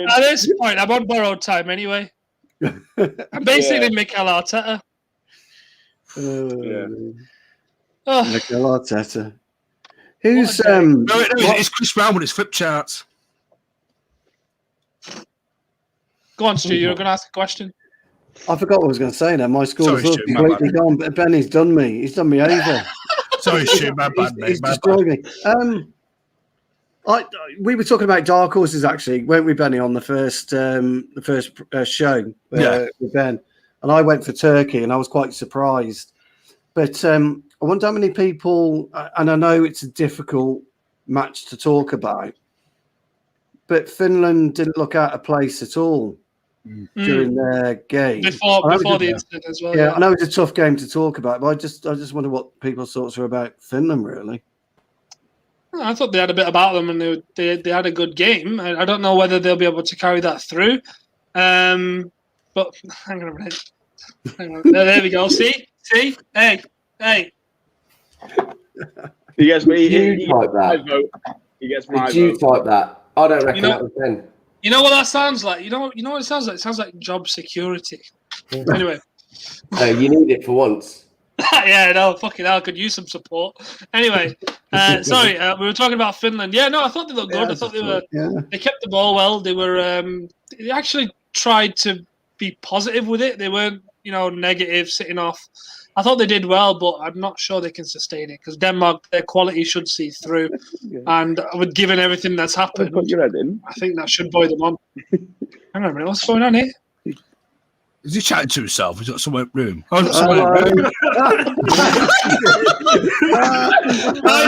At this point, I'm on borrowed time anyway. I'm basically Mikel Arteta. Mikel Arteta. Who's No, it's Chris Brown with his flip charts. Go on, Stu. You were going to ask a question. I forgot what I was going to say now. My score is completely gone. But Benny's done me. He's done me over. Sorry, Stu, my bad, mate. He's destroyed me. We were talking about dark horses, actually, weren't we, Benny, on the first show with Ben? And I went for Turkey, and I was quite surprised. But I wonder how many people, and I know it's a difficult match to talk about, but Finland didn't look out of place at all during their game. Before the incident as well. Yeah, I know it's a tough game to talk about, but I just wonder what people's thoughts are about Finland, really. I thought they had a bit about them, and they had a good game. I don't know whether they'll be able to carry that through. But hang on a minute. Hang on. There we go. See? Hey. He gets me. Did you type that? He gets my Did you vote. type that? I don't reckon that was Ben. You know what that sounds like? You know what it sounds like? It sounds like job security. Anyway. No, you need it for once. Yeah, no, fucking hell, could use some support. Anyway, sorry, we were talking about Finland. Yeah, no, I thought they looked good. I thought they kept the ball well. They were they actually tried to be positive with it. They weren't, negative, sitting off. I thought they did well, but I'm not sure they can sustain it because Denmark, their quality should see through. And given everything that's happened, Put your head in. I think that should buoy them on. Hang on a minute, what's going on here? Is he chatting to himself? He's got some room. I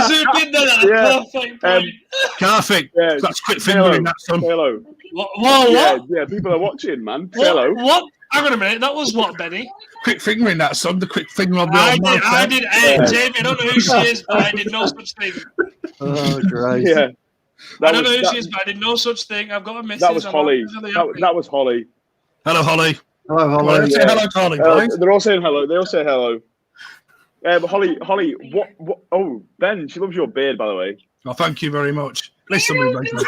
zoomed in there. Perfect point. Carfik. Yeah. That's quick fingering that son. Hello. What? Yeah, people are watching, man. Hello. What? Hang on a minute. That was what, Benny? Quick fingering that son. The quick finger on the I did. Hey, Jamie, I don't know who she is, but I did no such thing. Oh, great. Yeah. I don't know who she is, but I did no such thing. I've got a message. That was Holly. That was Holly. Hello, Holly. Hello, Holly. Say hello to Holly, guys. They're all saying hello. They all say hello. But Holly, what? Oh, Ben, she loves your beard, by the way. Oh, thank you very much. At least somebody mentioned it.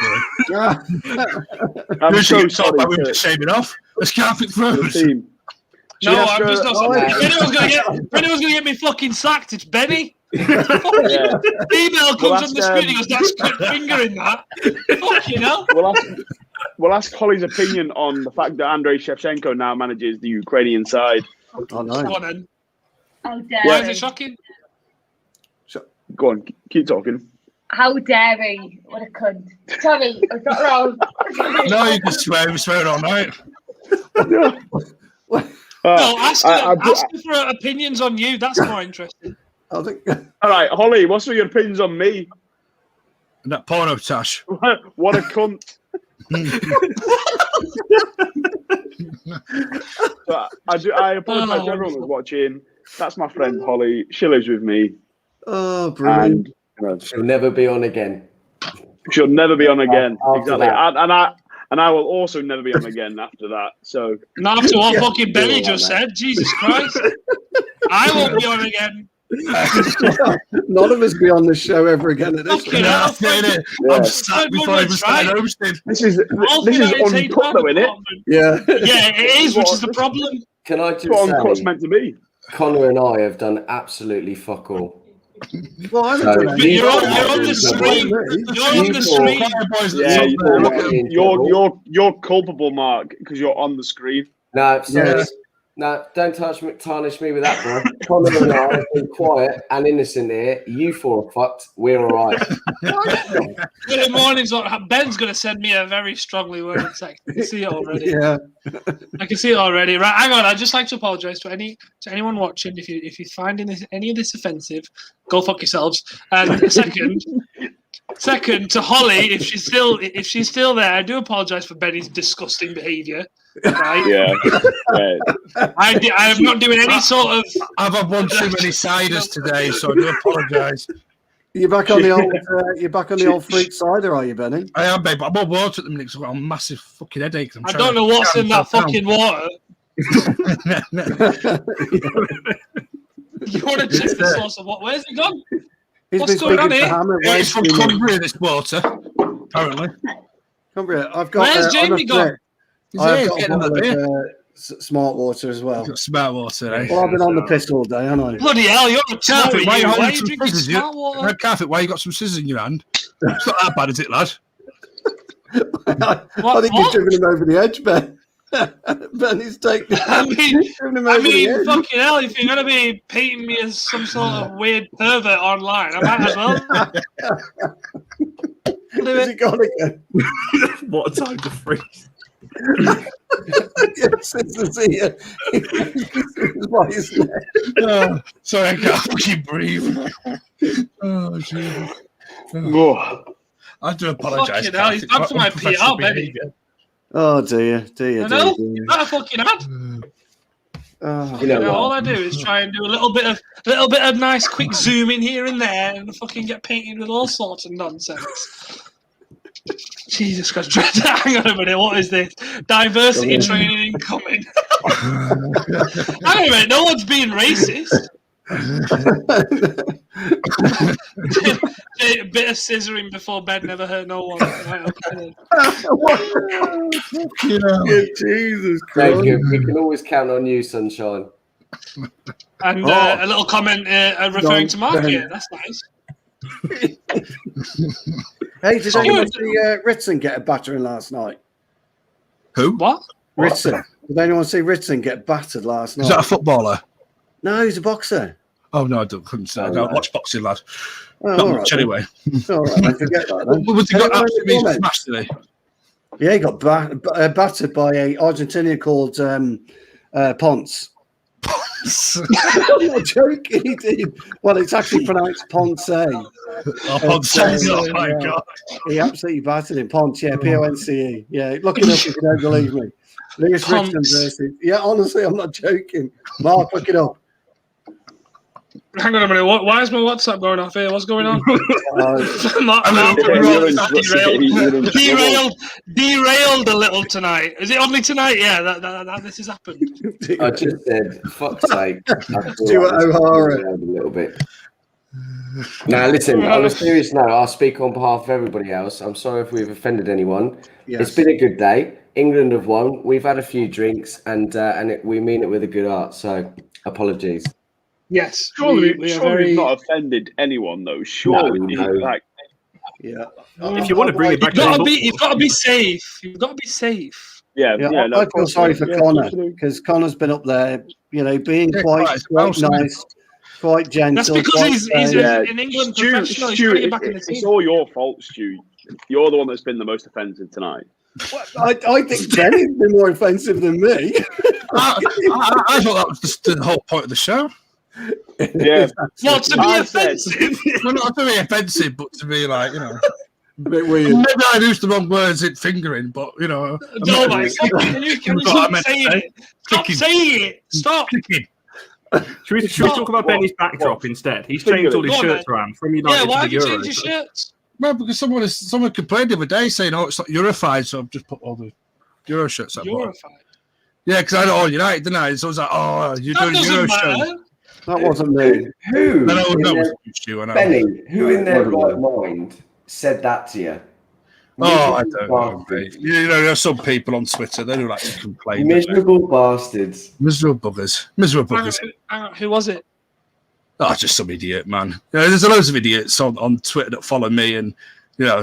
I'm so sorry. sorry. We're just shaving off. Let's Carfik throws. No, I'm just not. If anyone's going to get me fucking sacked, it's Benny. The email comes on the screen. He goes, "That's quick fingering that." Fucking hell. We'll ask Holly's opinion on the fact that Andrei Shevchenko now manages the Ukrainian side. Oh, no. Go on, then. How dare Why is it shocking? Go on, keep talking. How dare he? What a cunt. Sorry, I got wrong. No, you can swear. We swear all night. No, ask her for her opinions on you. That's more interesting. I think. All right, Holly, what's your opinions on me? And that porno tash. What a cunt. So I apologize to everyone who's watching. That's my friend Holly. She lives with me. Oh, brilliant. And, She'll never be on again. She'll never be on again. Exactly. That. And I will also never be on again after that. So Not after what fucking Benny just said. Jesus Christ. I won't be on again. None of us be on the show ever again at this Fucking point. hell. I'm sad before I even started hosting. this is uncut though, isn't it? Yeah. Yeah, it is, which is the problem. Can I That's what just uncut's say, meant to be. Connor and I have done absolutely fuck all. Well, I So, haven't done You're anything. on the screen. You're on the screen. Yeah, you're culpable, Mark, because you're on the screen. No, sorry. Yeah. No, don't tarnish me with that, bro. Connor and I have been quiet and innocent here. You four are fucked. We're all right. Good morning. Ben's going to send me a very strongly worded text. I can see it already. Yeah. I can see it already. Right, hang on. I'd just like to apologise to anyone watching. If you find any of this offensive, go fuck yourselves. And second to Holly, if she's still there, I do apologise for Benny's disgusting behaviour. Right? Yeah. I am not doing any sort of. I've had one too many ciders today, so I do apologise. You're back on the old freak cider, are you, Benny? I am, babe, but I'm on water at the minute because I've got a massive fucking headache. I don't know what's in that fucking water. You want to check the source of what? Where's it gone? What's going on here? It's from Cumbria, this water, apparently. Cumbria, I've got. Where's Jamie gone? I've got a bottle of smart water as well. Got smart water, eh? Well, I've been on the piss all day, haven't I? Bloody hell, you're a Carfik, why Why are are you drinking smart water? Carfik, why you got some scissors in your hand? It's not that bad, is it, lad? I think you've driven him over the edge, Ben. Benny's taken. I mean, fucking hell! If you're gonna be painting me as some sort of weird pervert online, I might as well. Has he gone again? What a time to freeze. Yes, it's here. Why is that? Sorry, I can't fucking breathe. Oh, Jesus. I do apologise. Fucking hell, he's back to my PR, baby. Oh dear. I know. You're not a fucking ad. All I do is try and do a little bit of nice quick zoom in here and there, and fucking get painted with all sorts of nonsense. Jesus Christ. Hang on a minute. What is this? Diversity training incoming. Hang on a minute. No one's being racist. A bit of scissoring before bed never hurt no one. Right, okay. Jesus Thank Christ. you. We can always count on you, Sunshine. And a little comment referring to Mark here. That's nice. Hey, did anyone see Ritson get a battering last night? Who? What? Ritson. Did anyone see Ritson get battered last night? Is that a footballer? No, he's a boxer. Oh no, I couldn't say. I don't watch boxing, lad. Oh, Not all much right, anyway. All right, I forget that. Then. Was he got Anyone absolutely comment? smashed today? Yeah, he got battered by a Argentinian called Ponce. I'm not joking, he did. Well, it's actually pronounced Ponce. Oh, Ponce. Oh my God. He absolutely battered him. Ponce, yeah, Ponce. Yeah, look it up if you don't believe me. Lewis Richmond versus. Yeah, honestly, I'm not joking. Mark, look it up. Hang on a minute. Why is my WhatsApp going off here? What's going on? Derailed a little tonight. Is it only tonight? Yeah, that this has happened. I just said, fuck's sake. Stuart O'Hara. A little bit. Now, listen, on a serious note, I'll speak on behalf of everybody else. I'm sorry if we've offended anyone. Yes. It's been a good day. England have won. We've had a few drinks, and we mean it with a good heart. So, apologies. Yes. Surely, we are surely very... we've not offended anyone, though. Surely. No. Like, Yeah. If you want to bring it back, you've got to be safe. You've got to be safe. I feel sorry for Connor because Connor's been up there, being quite nice, quite gentle. That's because he's in England professional. Stu, it's all your fault, Stu. You're the one that's been the most offensive tonight. Well, I think Benny's been more offensive than me. I thought that was just the whole point of the show. Yeah. Well, to be offensive. Well, not to be offensive, but to be like, a bit weird. Maybe I used the wrong words in fingering, but No, my God, can you stop saying it? Stop saying it. Stop. Should we talk about Benny's backdrop instead? He's changed all his shirts around from United why to the have you Euros. changed your shirts? well, because someone complained the other day saying, "Oh, it's not Eurified," so I've just put all the Euro shirts up. Eurified. Yeah, because I had it all United, didn't I? So I was like, "Oh, you're doing Euro shirts." That wasn't me. Who? No, that was you. I know. Benny, who in their right mind said that to you? Oh, I don't know, mate. There's some people on Twitter, they do like to complain. Miserable bastards. Miserable buggers. Miserable buggers. Hang on, who was it? Oh, just some idiot, man. There's loads of idiots on Twitter that follow me and,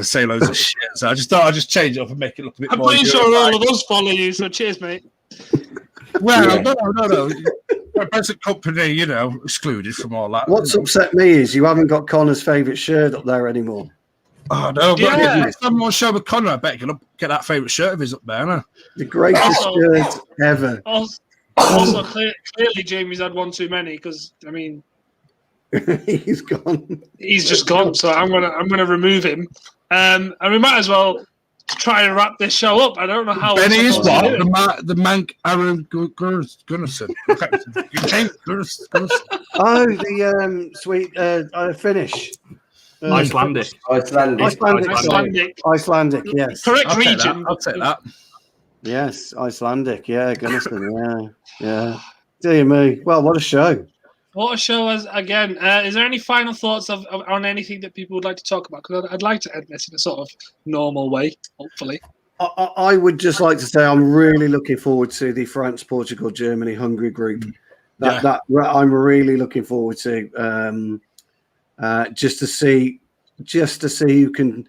say loads of shit. So I just thought I'd just change it up and make it look a bit I'm more... pretty sure all of us follow you, so cheers, mate. Well, no. My present company, excluded from all that. What's upset me is you haven't got Connor's favourite shirt up there anymore. Oh, no. Yeah. But next time I'm on show with Connor, I bet you can get that favourite shirt of his up there, no? The greatest shirt ever. Also, clearly Jamie's had one too many because, He's gone. he's just gone. So I'm gonna remove him. And we might as well try and wrap this show up. I don't know how. Benny is supposed to what? do it. The Mank Aaron Gunnarsson. Oh, the sweet Finnish. Icelandic. Icelandic, yes. Correct region. I'll take that. Yes, Icelandic. Yeah, Gunnarsson. Yeah. Dear me. Well, what a show. What a show! Is there any final thoughts on anything that people would like to talk about? Because I'd like to end this in a sort of normal way, hopefully. I would just like to say I'm really looking forward to the France, Portugal, Germany, Hungary group. That I'm really looking forward to. Just to see who can.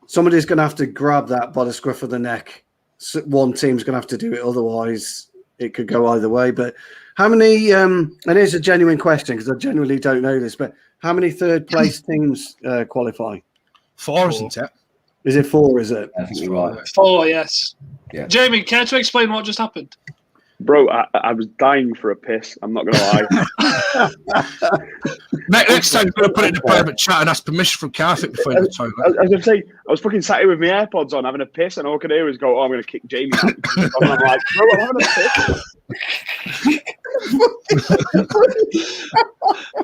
Somebody's going to have to grab that by the scruff of the neck. One team's going to have to do it, otherwise it could go either way. But how many? And here's a genuine question because I genuinely don't know this. But how many third place teams qualify? 4, isn't it? Is it 4? Is it? I think you're right. 4, yes. Yeah. Jamie, care to explain what just happened? Bro, I was dying for a piss. I'm not going to lie. Next time, I'm going to put it in a private chat and ask permission from Carfit before you go to the toilet. I was going to say, I was fucking sat here with my AirPods on having a piss, and all I could hear was go, "Oh, I'm going to kick Jamie out." And I'm like, "Bro, I'm having a piss."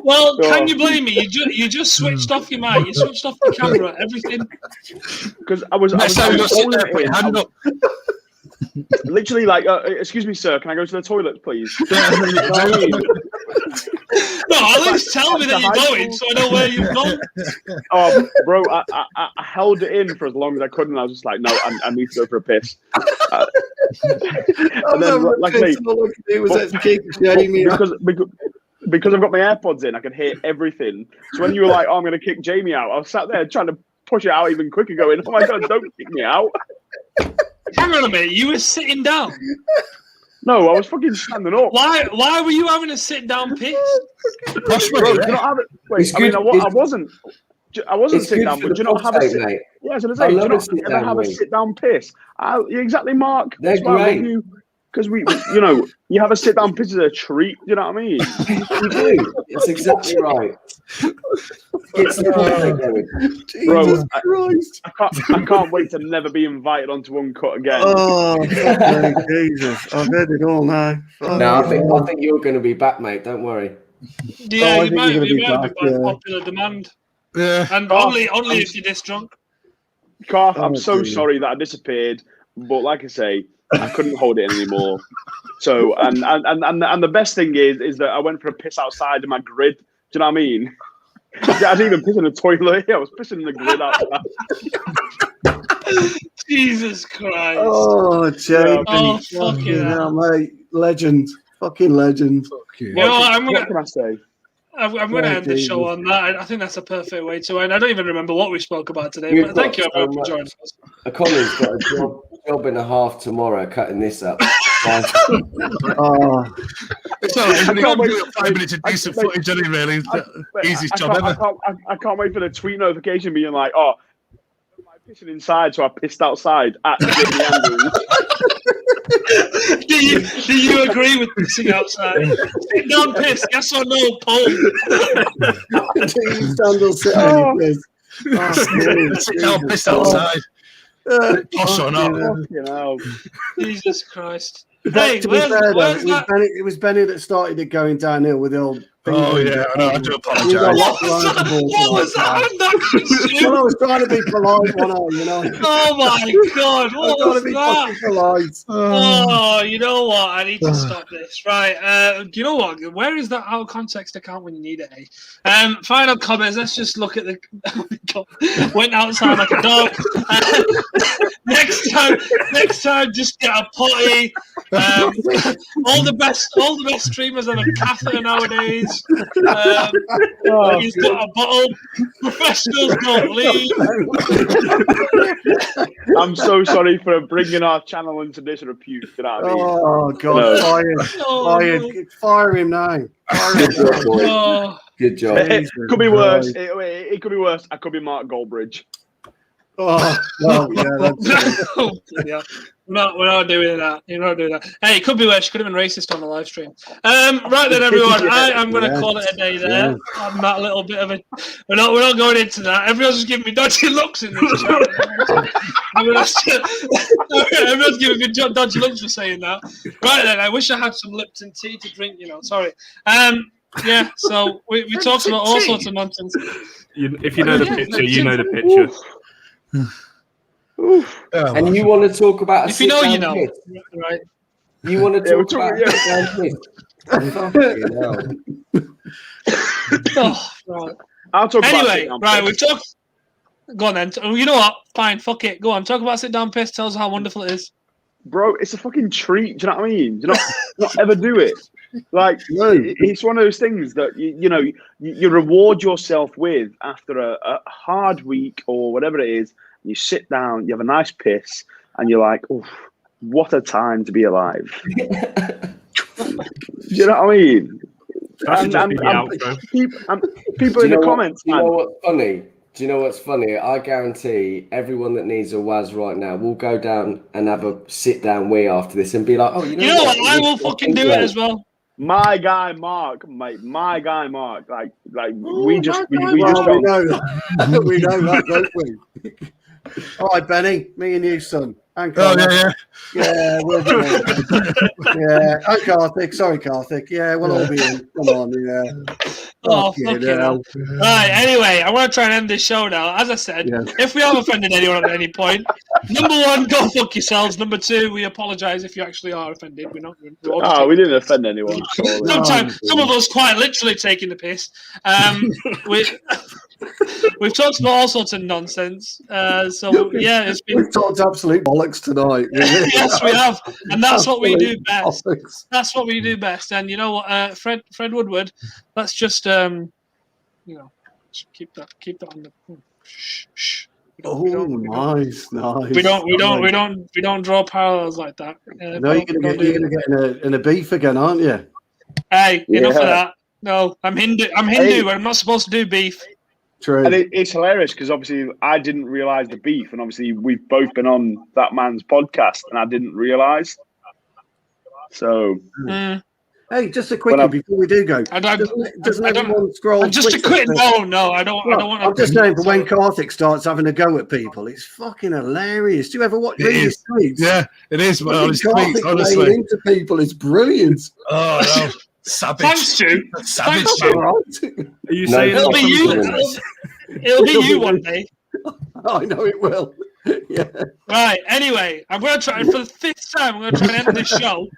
Well, can you blame me? You just switched off your mic. You switched off the camera. Everything. Because I was literally like, excuse me, sir, can I go to the toilet, please? No, at least tell me that you're going so I know where you've gone. Oh, bro, I held it in for as long as I could, and I was just like, no, I need to go for a piss. And then, like I say, because I've got my AirPods in, I can hear everything. So when you were like, oh, I'm going to kick Jamie out, I was sat there trying to push it out even quicker, going, oh my God, don't kick me out. Hang on a minute, you were sitting down. No, I was fucking standing up. Why were you having a sit down piss? Bro, I wasn't sitting down, but do you not have a sit? Yeah, I was going to say, do you not ever have a sit down piss? Exactly, Mark. They're great. Because you have a sit down piss as a treat. You know what I mean? You do. That's exactly right. It's Bro, I can't wait to never be invited onto Uncut again. Oh, Jesus! I've heard it all now. No, I think you're going to be back, mate. Don't worry. Yeah, you might be by popular demand. Yeah, and only if you're this drunk. Carth, I'm so sorry that I disappeared, but like I say, I couldn't hold it anymore. So, and the best thing is that I went for a piss outside in my grid. Do you know what I mean? I didn't even piss in the toilet. I was pissing in the grid outside. Jesus Christ! Oh, Jake! Oh, fucking hell, mate! Legend, fucking legend. You know what? What can I say? I'm going to end the show on that. I think that's a perfect way to end. I don't even remember what we spoke about today, but thank you everyone for joining us. Colin's got a job and a half tomorrow cutting this up. It's all right. We've got 5 minutes of decent footage, really. Easiest job ever. I can't wait for the tweet notification being like, oh, I'm pissing inside, so I pissed outside at Jamie Andrews. Do you agree with pissing outside? Sit down, piss. Yes or no, poll. Sit down, piss outside. Posh or not? Jesus Christ. Hey, to be fair, though, it was Benny that started it going downhill with the old. Oh yeah, I do apologise. What was that? Well, I was trying to be polite, Oh my God, what was that? Polite. Oh, you know what? I need to stop this. Right. Do you know what? Where is that out of context account when you need it? Final comments. Let's just look at the. Went outside like a dog. Next time, just get a potty. All the best streamers have a catheter nowadays. He's got a bottle. Professionals don't leave. I'm so sorry for bringing our channel into this repute. You know what I mean? Oh God! Fire him now! Good job. It could be worse. It could be worse. I could be Mark Goldbridge. Oh, well, yeah. We're not doing that. You're not doing that. Hey, it could be worse. You could have been racist on the live stream. Right then, everyone. I'm going to call it a day there. I'm that little bit of a. We're not going into that. Everyone's just giving me dodgy looks in this chat. Everyone's giving me dodgy looks for saying that. Right then, I wish I had some Lipton tea to drink. Sorry. Yeah. So we talked about all sorts of nonsense. If you know the picture, you know the picture. And you want to talk about if you know, you know, right? You want to talk about right. I'll talk anyway, right, we've talked. Go on then. You know what? Fine, fuck it. Go on. Talk about sit down piss. Tell us how wonderful it is. Bro, it's a fucking treat. Do you know what I mean? Do you not ever do it? Like, it's one of those things that you reward yourself with after a hard week or whatever it is. You sit down, you have a nice piss, and you're like, "Oh, what a time to be alive!" You know what I mean? People in the comments. Do you know what's funny? Do you know what's funny? I guarantee everyone that needs a Waz right now will go down and have a sit down wee after this and be like, "Oh, you know what? I will fucking do it as well." My guy Mark, mate. My guy Mark. Like we just know that. We know that, don't we? All right, Benny, me and you, son. And Oh, Connor. yeah. Yeah, we'll be in. Yeah, and Karthik. Sorry, Karthik. Yeah, we'll all be in. Come on, yeah. Oh, Fucking fucking hell. Right, anyway, I want to try and end this show now. As I said, Yeah. if we have offended anyone at any point, number one, go fuck yourselves. Number two, we apologise if you actually are offended. We're not. We didn't offend anyone. Surely. Sometimes, some of us quite literally taking the piss. We've talked about all sorts of nonsense. So, yeah, it's been... We've talked absolute bollocks tonight. Yes, we have. And that's what we do best. Bollocks. That's what we do best. And you know what, Fred Woodward, let's just, keep that on the... Shh. Nice. We don't draw parallels like that. No, you're gonna get in a beef again, aren't you? Hey, enough of that. No, I'm Hindu. Hey. I'm not supposed to do beef. True. And it's hilarious because obviously I didn't realise the beef, and obviously we've both been on that man's podcast, and I didn't realise. So, hey, just a quickie before we do go. Doesn't everyone scroll? Just a quick. No, I don't want. I'm just saying for when Karthik starts having a go at people, it's fucking hilarious. Do you ever watch his tweets? Yeah, it is. Well, his Karthik tweets, honestly, into people is brilliant. Oh no. Savage. Thanks, Stu. Savage. Right. Are you saying it'll be you? It'll be you one day. I know it will. Yeah. Right. Anyway, I'm going to try for the fifth time. I'm going to try and end this show.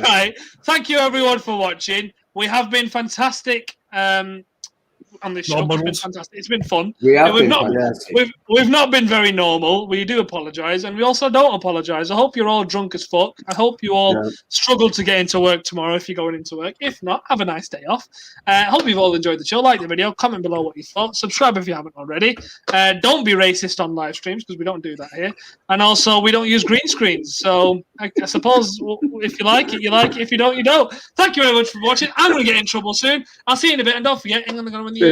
Right. Thank you, everyone, for watching. We have been fantastic. On this show, it's been fantastic. It's been fun. We've not been very normal. We do apologise, and we also don't apologise. I hope you're all drunk as fuck. I hope you all struggle to get into work tomorrow if you're going into work. If not, have a nice day off. I hope you've all enjoyed the show. Like the video, comment below what you thought. Subscribe if you haven't already. Don't be racist on live streams because we don't do that here. And also, we don't use green screens. So I suppose if you like it, you like it. If you don't, you don't. Thank you very much for watching. I'm going to get in trouble soon. I'll see you in a bit, and don't forget, England are going to win the Euros.